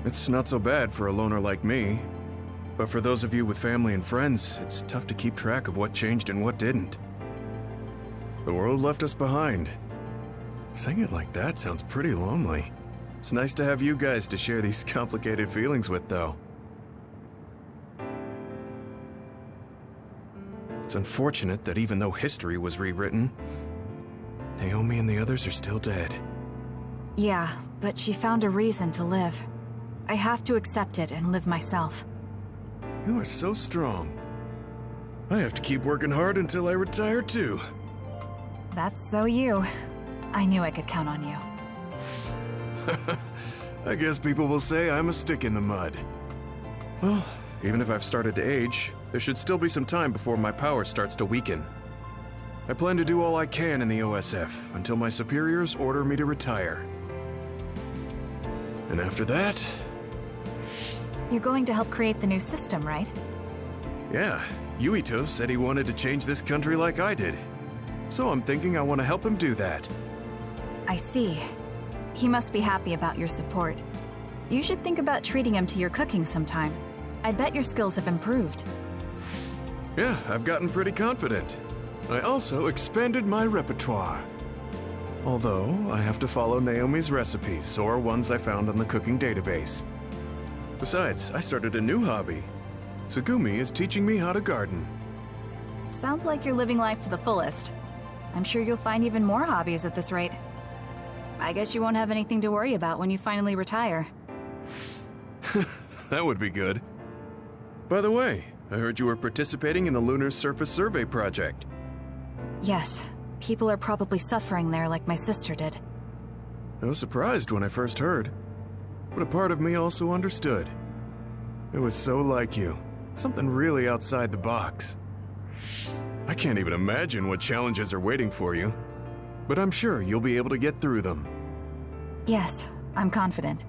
It's not so bad for a loner like me. But for those of you with family and friends, it's tough to keep track of what changed and what didn't. The world left us behind. Saying it like that sounds pretty lonely. It's nice to have you guys to share these complicated feelings with, though. It's unfortunate that even though history was rewritten, Naomi and the others are still dead. Yeah, but she found a reason to live. I have to accept it and live myself. You are so strong. I have to keep working hard until I retire, too. That's so you. I knew I could count on you. I guess people will say I'm a stick in the mud. Well, even if I've started to age, there should still be some time before my power starts to weaken. I plan to do all I can in the OSF until my superiors order me to retire. And after that... You're going to help create the new system, right? Yeah, Yuito said he wanted to change this country like I did. So I'm thinking I want to help him do that. I see. He must be happy about your support. You should think about treating him to your cooking sometime. I bet your skills have improved. Yeah, I've gotten pretty confident. I also expanded my repertoire. Although, I have to follow Naomi's recipes or ones I found on the cooking database. Besides, I started a new hobby. Tsugumi is teaching me how to garden. Sounds like you're living life to the fullest. I'm sure you'll find even more hobbies at this rate. I guess you won't have anything to worry about when you finally retire. That would be good. By the way, I heard you were participating in the Lunar Surface Survey Project. Yes, people are probably suffering there like my sister did. I was surprised when I first heard, but a part of me also understood. It was so like you, something really outside the box. I can't even imagine what challenges are waiting for you, but I'm sure you'll be able to get through them. Yes, I'm confident.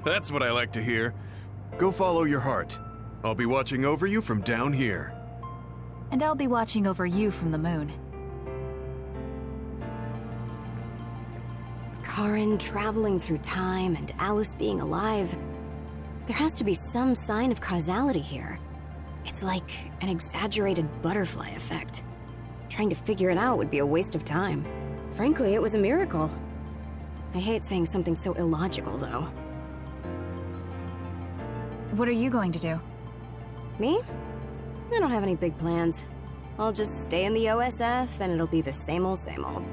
That's what I like to hear. Go follow your heart. I'll be watching over you from down here. And I'll be watching over you from the moon. Karen traveling through time and Alice being alive. There has to be some sign of causality here. It's like an exaggerated butterfly effect. Trying to figure it out would be a waste of time. Frankly, it was a miracle. I hate saying something so illogical, though. What are you going to do? Me? I don't have any big plans. I'll just stay in the OSF and it'll be the same old, same old.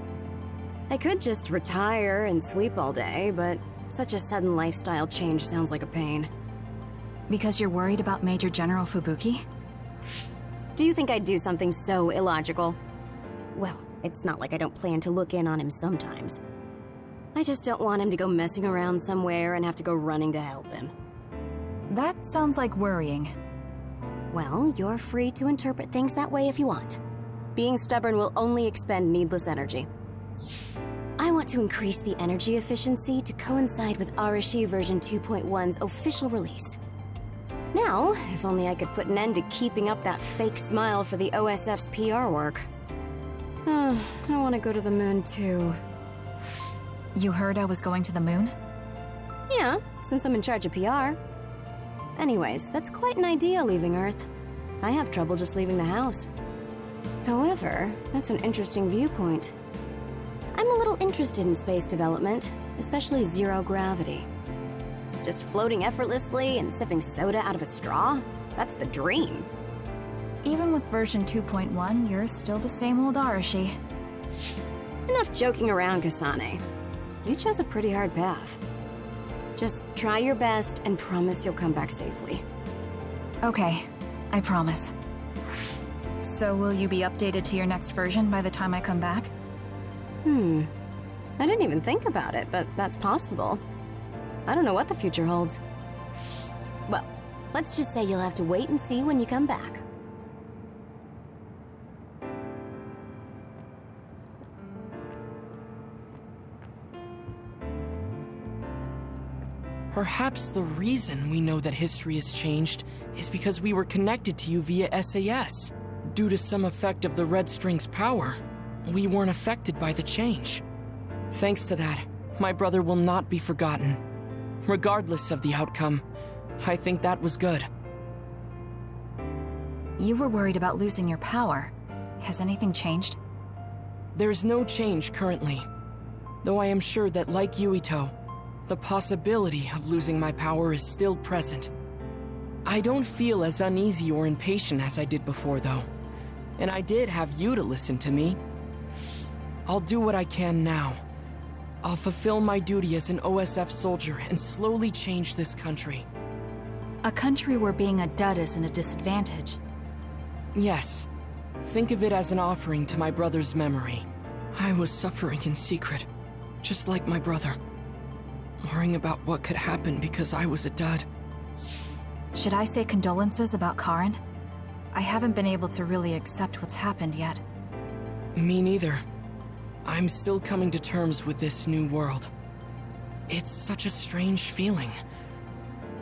I could just retire and sleep all day, but such a sudden lifestyle change sounds like a pain. Because you're worried about Major General Fubuki? Do you think I'd do something so illogical? Well, it's not like I don't plan to look in on him sometimes. I just don't want him to go messing around somewhere and have to go running to help him. That sounds like worrying. Well, you're free to interpret things that way if you want. Being stubborn will only expend needless energy. I want to increase the energy efficiency to coincide with Arashi version 2.1's official release. Now, if only I could put an end to keeping up that fake smile for the OSF's PR work. I want to go to the moon too. You heard I was going to the moon? Yeah, since I'm in charge of PR. Anyways, that's quite an idea, leaving Earth. I have trouble just leaving the house. However, that's an interesting viewpoint. I'm a little interested in space development, especially zero gravity. Just floating effortlessly and sipping soda out of a straw? That's the dream. Even with version 2.1, you're still the same old Arashi. Enough joking around, Kasane. You chose a pretty hard path. Just try your best and promise you'll come back safely. Okay, I promise. So will you be updated to your next version by the time I come back? I didn't even think about it, but that's possible. I don't know what the future holds. Well, let's just say you'll have to wait and see when you come back. Perhaps the reason we know that history has changed is because we were connected to you via SAS. Due to some effect of the Red String's power, we weren't affected by the change. Thanks to that, my brother will not be forgotten. Regardless of the outcome, I think that was good. You were worried about losing your power. Has anything changed? There's no change currently, though I am sure that, like Yuito, the possibility of losing my power is still present. I don't feel as uneasy or impatient as I did before, though, and I did have you to listen to me. I'll do what I can now. I'll fulfill my duty as an OSF soldier and slowly change this country. A country where being a dud isn't a disadvantage. Yes. Think of it as an offering to my brother's memory. I was suffering in secret, just like my brother. Worrying about what could happen because I was a dud. Should I say condolences about Karen? I haven't been able to really accept what's happened yet. Me neither. I'm still coming to terms with this new world. It's such a strange feeling.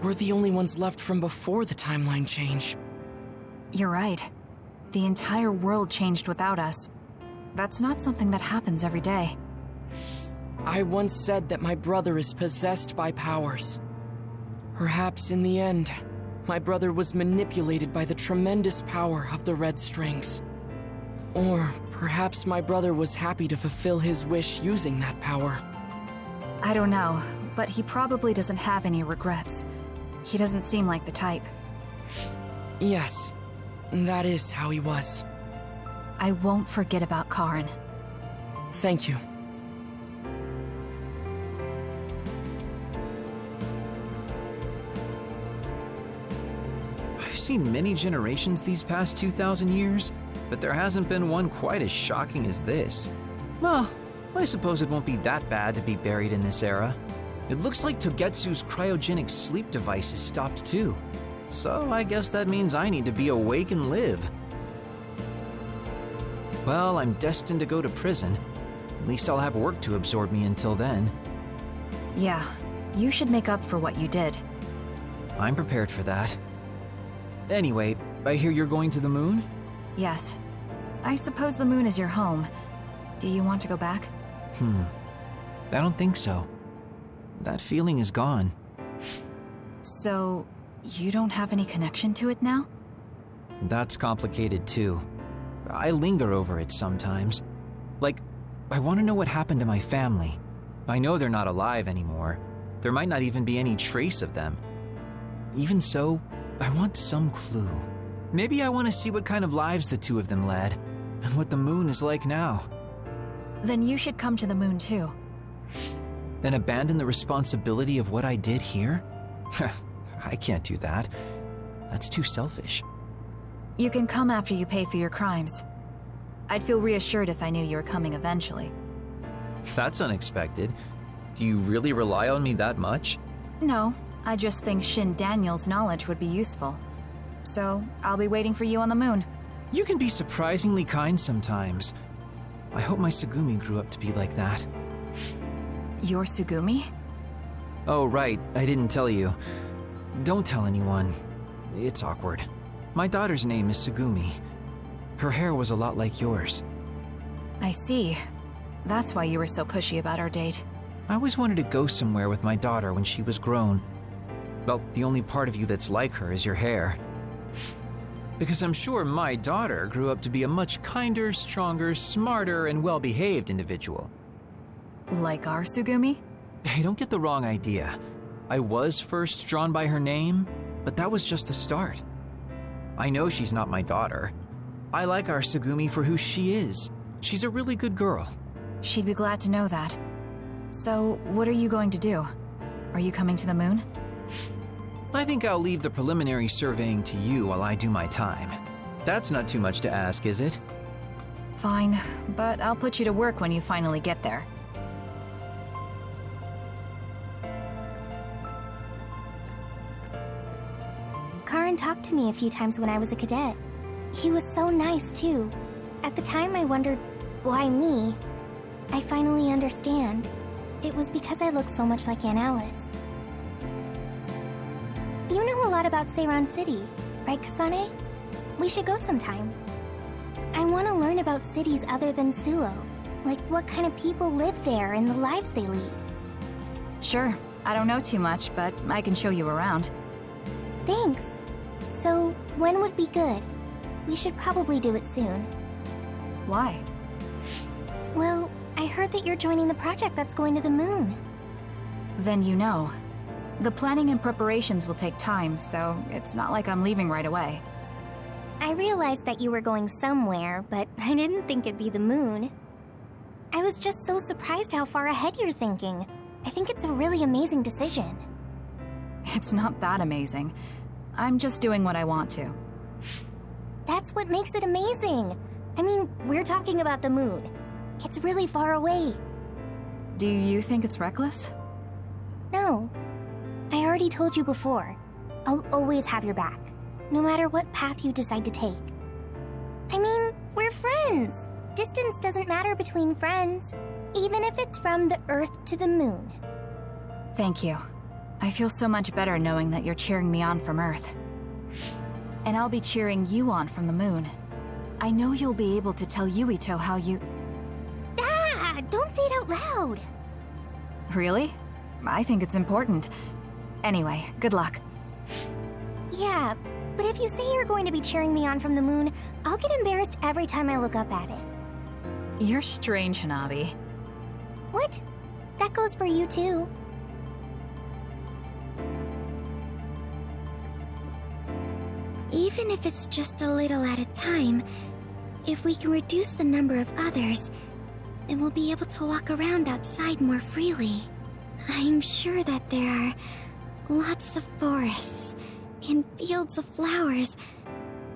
We're the only ones left from before the timeline change. You're right. The entire world changed without us. That's not something that happens every day. I once said that my brother is possessed by powers. Perhaps in the end, my brother was manipulated by the tremendous power of the Red Strings. Or perhaps my brother was happy to fulfill his wish using that power. I don't know, but he probably doesn't have any regrets. He doesn't seem like the type. Yes, that is how he was. I won't forget about Karen. Thank you. I've seen many generations these past 2,000 years, but there hasn't been one quite as shocking as this. Well, I suppose it won't be that bad to be buried in this era. It looks like Togetsu's cryogenic sleep device is stopped too. So I guess that means I need to be awake and live. Well, I'm destined to go to prison. At least I'll have work to absorb me until then. Yeah, you should make up for what you did. I'm prepared for that. Anyway, I hear you're going to the moon? Yes. I suppose the moon is your home. Do you want to go back? I don't think so. That feeling is gone. So, you don't have any connection to it now? That's complicated too. I linger over it sometimes. Like, I want to know what happened to my family. I know they're not alive anymore. There might not even be any trace of them. Even so, I want some clue. Maybe I want to see what kind of lives the two of them led, and what the moon is like now. Then you should come to the moon too. And abandon the responsibility of what I did here? I can't do that. That's too selfish. You can come after you pay for your crimes. I'd feel reassured if I knew you were coming eventually. That's unexpected. Do you really rely on me that much? No, I just think Shin Daniel's knowledge would be useful. So, I'll be waiting for you on the moon. You can be surprisingly kind sometimes. I hope my Tsugumi grew up to be like that. Your Tsugumi? Oh, right, I didn't tell you. Don't tell anyone. It's awkward. My daughter's name is Tsugumi. Her hair was a lot like yours. I see. That's why you were so pushy about our date. I always wanted to go somewhere with my daughter when she was grown. Well, the only part of you that's like her is your hair. Because I'm sure my daughter grew up to be a much kinder, stronger, smarter, and well-behaved individual. Like our Tsugumi? Hey, don't get the wrong idea. I was first drawn by her name, but that was just the start. I know she's not my daughter. I like our Tsugumi for who she is. She's a really good girl. She'd be glad to know that. So, what are you going to do? Are you coming to the moon? I think I'll leave the preliminary surveying to you while I do my time. That's not too much to ask, is it? Fine, but I'll put you to work when you finally get there. Karan talked to me a few times when I was a cadet. He was so nice, too. At the time, I wondered, why me? I finally understand. It was because I look so much like Aunt Alice. You know a lot about Seiran City, right, Kasane? We should go sometime. I want to learn about cities other than Suo. Like what kind of people live there and the lives they lead. Sure. I don't know too much, but I can show you around. Thanks. So, when would be good? We should probably do it soon. Why? Well, I heard that you're joining the project that's going to the moon. Then you know. The planning and preparations will take time, so it's not like I'm leaving right away. I realized that you were going somewhere, but I didn't think it'd be the moon. I was just so surprised how far ahead you're thinking. I think it's a really amazing decision. It's not that amazing. I'm just doing what I want to. That's what makes it amazing. I mean, we're talking about the moon. It's really far away. Do you think it's reckless? No. I already told you before. I'll always have your back, no matter what path you decide to take. I mean, we're friends. Distance doesn't matter between friends, even if it's from the Earth to the moon. Thank you. I feel so much better knowing that you're cheering me on from Earth. And I'll be cheering you on from the moon. I know you'll be able to tell Yuito how you... Ah! Don't say it out loud! Really? I think it's important. Anyway, good luck. Yeah, but if you say you're going to be cheering me on from the moon, I'll get embarrassed every time I look up at it. You're strange, Hanabi. What? That goes for you too. Even if it's just a little at a time, if we can reduce the number of others, then we'll be able to walk around outside more freely. I'm sure that there are lots of forests and fields of flowers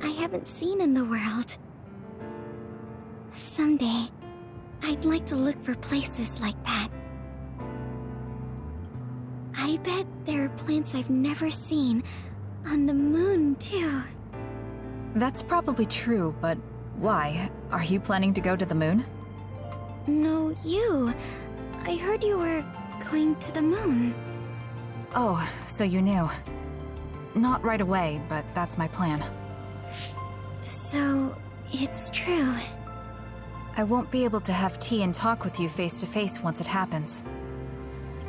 I haven't seen in the world. Someday, I'd like to look for places like that. I bet there are plants I've never seen on the moon, too. That's probably true, but why? Are you planning to go to the moon? No, you. I heard you were going to the moon. Oh, so you knew. Not right away, but that's my plan. So, it's true. I won't be able to have tea and talk with you face to face once it happens.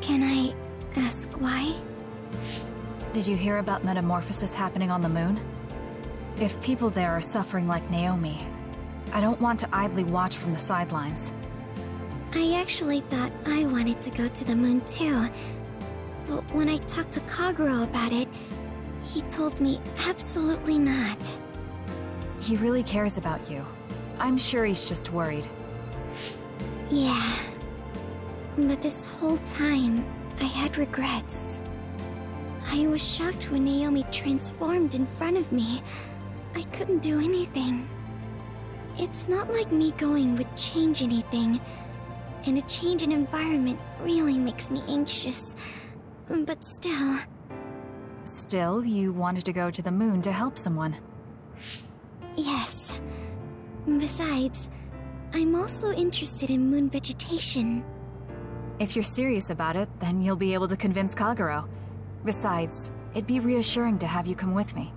Can I ask why? Did you hear about metamorphosis happening on the moon? If people there are suffering like Naomi, I don't want to idly watch from the sidelines. I actually thought I wanted to go to the moon too. But when I talked to Kaguro about it, he told me absolutely not. He really cares about you. I'm sure he's just worried. Yeah. But this whole time, I had regrets. I was shocked when Naomi transformed in front of me. I couldn't do anything. It's not like me going would change anything, and a change in environment really makes me anxious. But still... Still, you wanted to go to the moon to help someone. Yes. Besides, I'm also interested in moon vegetation. If you're serious about it, then you'll be able to convince Kaguro. Besides, it'd be reassuring to have you come with me.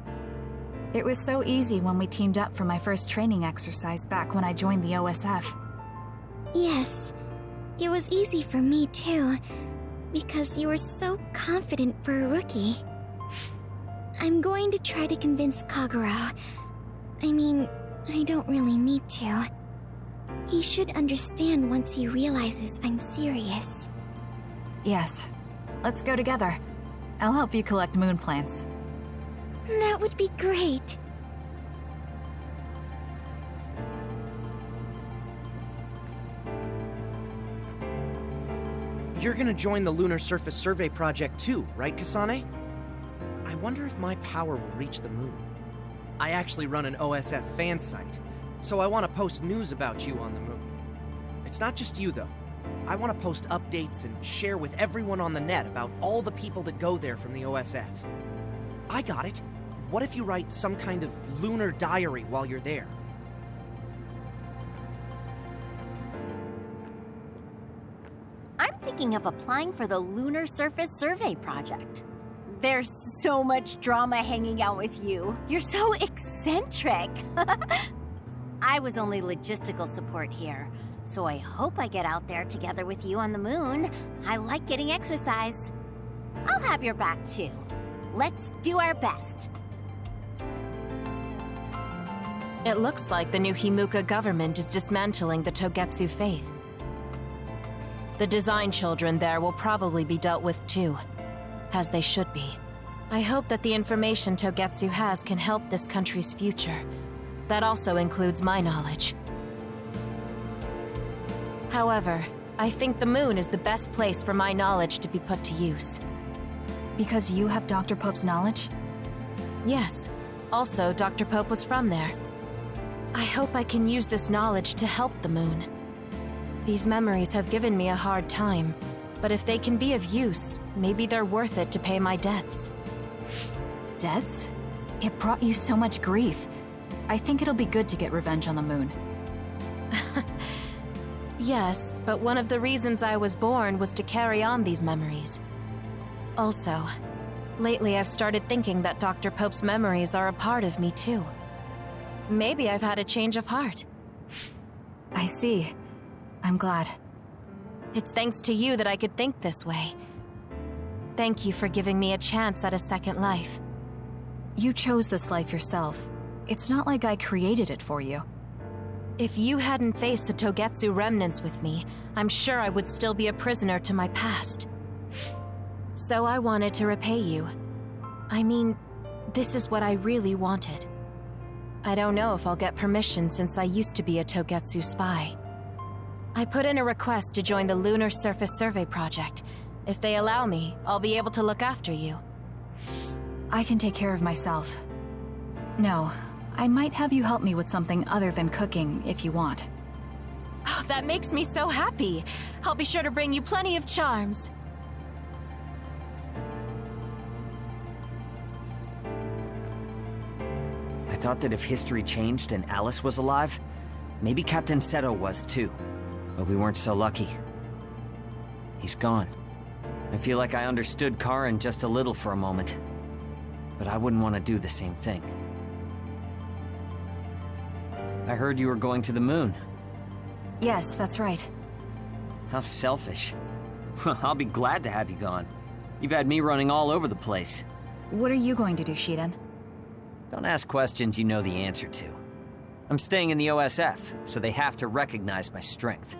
It was so easy when we teamed up for my first training exercise back when I joined the OSF. Yes, it was easy for me too, because you were so confident for a rookie. I'm going to try to convince Kaguro. I mean, I don't really need to. He should understand once he realizes I'm serious. Yes. Let's go together. I'll help you collect moon plants. That would be great. You're gonna join the Lunar Surface Survey Project too, right, Kasane? I wonder if my power will reach the moon. I actually run an OSF fan site, so I want to post news about you on the moon. It's not just you, though. I want to post updates and share with everyone on the net about all the people that go there from the OSF. I got it. What if you write some kind of lunar diary while you're there? I'm thinking of applying for the Lunar Surface Survey Project. There's so much drama hanging out with you. You're so eccentric. I was only logistical support here, so I hope I get out there together with you on the moon. I like getting exercise. I'll have your back too. Let's do our best. It looks like the new Himuka government is dismantling the Togetsu faith. The design children there will probably be dealt with too, as they should be. I hope that the information Togetsu has can help this country's future. That also includes my knowledge. However, I think the moon is the best place for my knowledge to be put to use. Because you have Dr. Pope's knowledge? Yes. Also, Dr. Pope was from there. I hope I can use this knowledge to help the moon. These memories have given me a hard time, but if they can be of use, maybe they're worth it to pay my debts. Debts? It brought you so much grief. I think it'll be good to get revenge on the moon. Yes, but one of the reasons I was born was to carry on these memories. Also, lately I've started thinking that Dr. Pope's memories are a part of me too. Maybe I've had a change of heart. I see. I'm glad. It's thanks to you that I could think this way. Thank you for giving me a chance at a second life. You chose this life yourself. It's not like I created it for you. If you hadn't faced the Togetsu remnants with me, I'm sure I would still be a prisoner to my past. So I wanted to repay you. I mean, this is what I really wanted. I don't know if I'll get permission since I used to be a Togetsu spy. I put in a request to join the Lunar Surface Survey Project. If they allow me, I'll be able to look after you. I can take care of myself. No, I might have you help me with something other than cooking if you want. Oh, that makes me so happy. I'll be sure to bring you plenty of charms. I thought that if history changed and Alice was alive, maybe Captain Seto was too. But we weren't so lucky. He's gone. I feel like I understood Karen just a little for a moment. But I wouldn't want to do the same thing. I heard you were going to the moon. Yes, that's right. How selfish. I'll be glad to have you gone. You've had me running all over the place. What are you going to do, Shiden? Don't ask questions you know the answer to. I'm staying in the OSF, so they have to recognize my strength.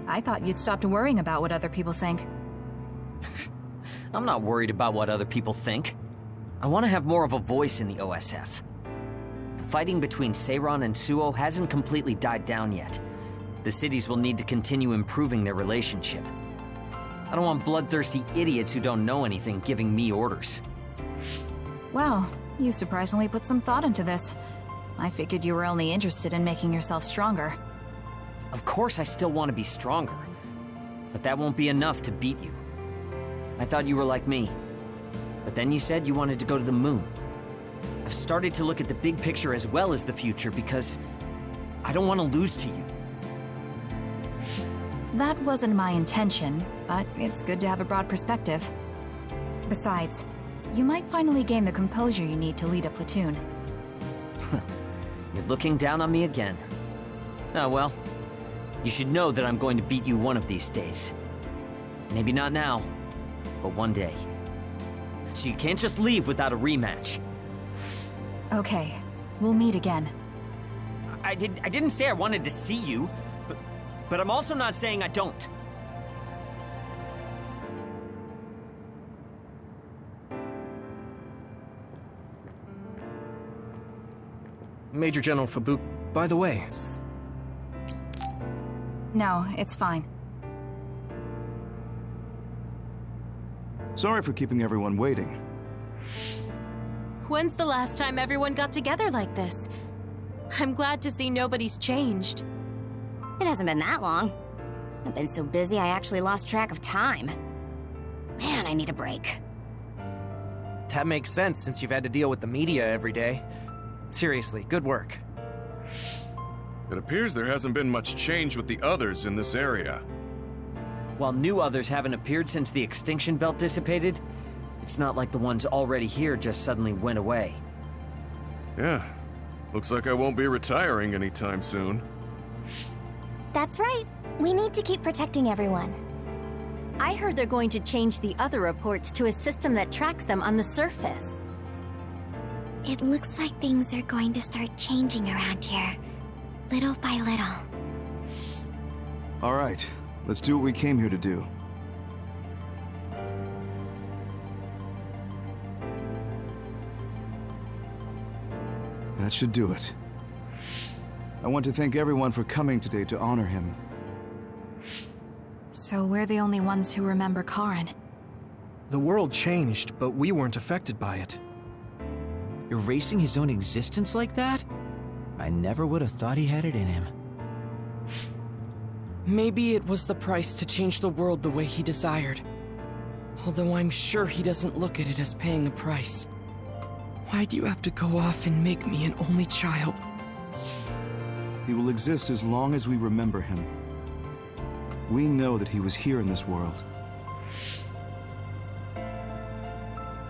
I thought you'd stopped worrying about what other people think. I'm not worried about what other people think. I want to have more of a voice in the OSF. The fighting between Seiran and Suo hasn't completely died down yet. The cities will need to continue improving their relationship. I don't want bloodthirsty idiots who don't know anything giving me orders. Wow, you surprisingly put some thought into this. I figured you were only interested in making yourself stronger. Of course I still want to be stronger, but that won't be enough to beat you. I thought you were like me, but then you said you wanted to go to the moon. I've started to look at the big picture as well as the future because I don't want to lose to you. That wasn't my intention, but it's good to have a broad perspective. Besides, you might finally gain the composure you need to lead a platoon. You're looking down on me again. Oh well. You should know that I'm going to beat you one of these days. Maybe not now, but one day. So you can't just leave without a rematch. Okay, we'll meet again. I didn't say I wanted to see you, but I'm also not saying I don't. Major General Fubuki, by the way. No, it's fine. Sorry for keeping everyone waiting. When's the last time everyone got together like this? I'm glad to see nobody's changed. It hasn't been that long. I've been so busy I actually lost track of time. Man, I need a break. That makes sense since you've had to deal with the media every day. Seriously, good work. It appears there hasn't been much change with the others in this area. While new others haven't appeared since the extinction belt dissipated, it's not like the ones already here just suddenly went away. Yeah. Looks like I won't be retiring anytime soon. That's right. We need to keep protecting everyone. I heard they're going to change the other reports to a system that tracks them on the surface. It looks like things are going to start changing around here. Little by little. All right, let's do what we came here to do. That should do it. I want to thank everyone for coming today to honor him. So we're the only ones who remember Karen. The world changed, but we weren't affected by it. Erasing his own existence like that? I never would have thought he had it in him. Maybe it was the price to change the world the way he desired. Although I'm sure he doesn't look at it as paying a price. Why do you have to go off and make me an only child? He will exist as long as we remember him. We know that he was here in this world.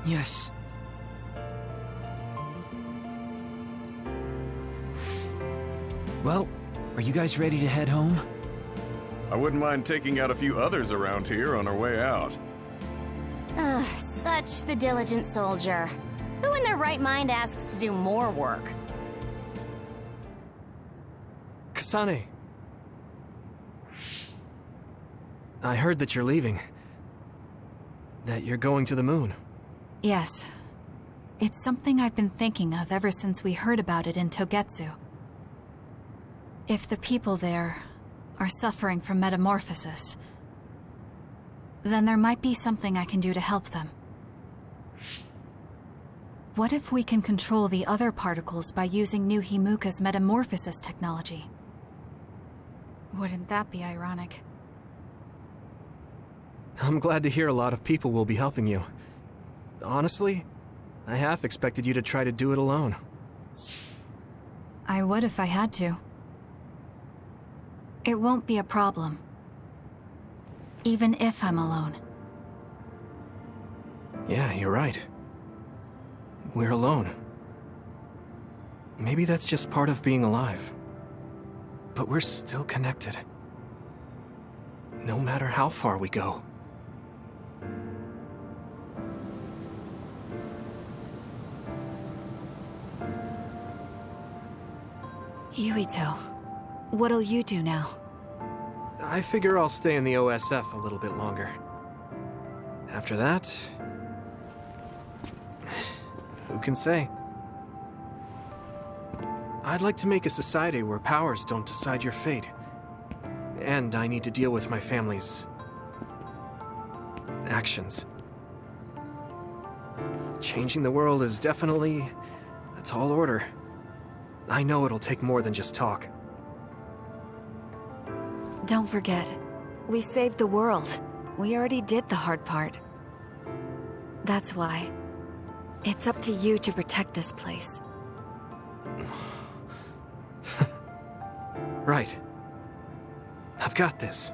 Yes. Well, are you guys ready to head home? I wouldn't mind taking out a few others around here on our way out. Ugh, such the diligent soldier. Who in their right mind asks to do more work? Kasane. I heard that you're leaving. That you're going to the moon. Yes. It's something I've been thinking of ever since we heard about it in Togetsu. If the people there are suffering from metamorphosis, then there might be something I can do to help them. What if we can control the other particles by using New Himuka's metamorphosis technology? Wouldn't that be ironic? I'm glad to hear a lot of people will be helping you. Honestly, I half expected you to try to do it alone. I would if I had to. It won't be a problem. Even if I'm alone. Yeah, you're right. We're alone. Maybe that's just part of being alive. But we're still connected. No matter how far we go. Yuito, what'll you do now? I figure I'll stay in the OSF a little bit longer. After that... who can say? I'd like to make a society where powers don't decide your fate. And I need to deal with my family's... actions. Changing the world is definitely a tall order. I know it'll take more than just talk. Don't forget, we saved the world. We already did the hard part. That's why. It's up to you to protect this place. Right. I've got this.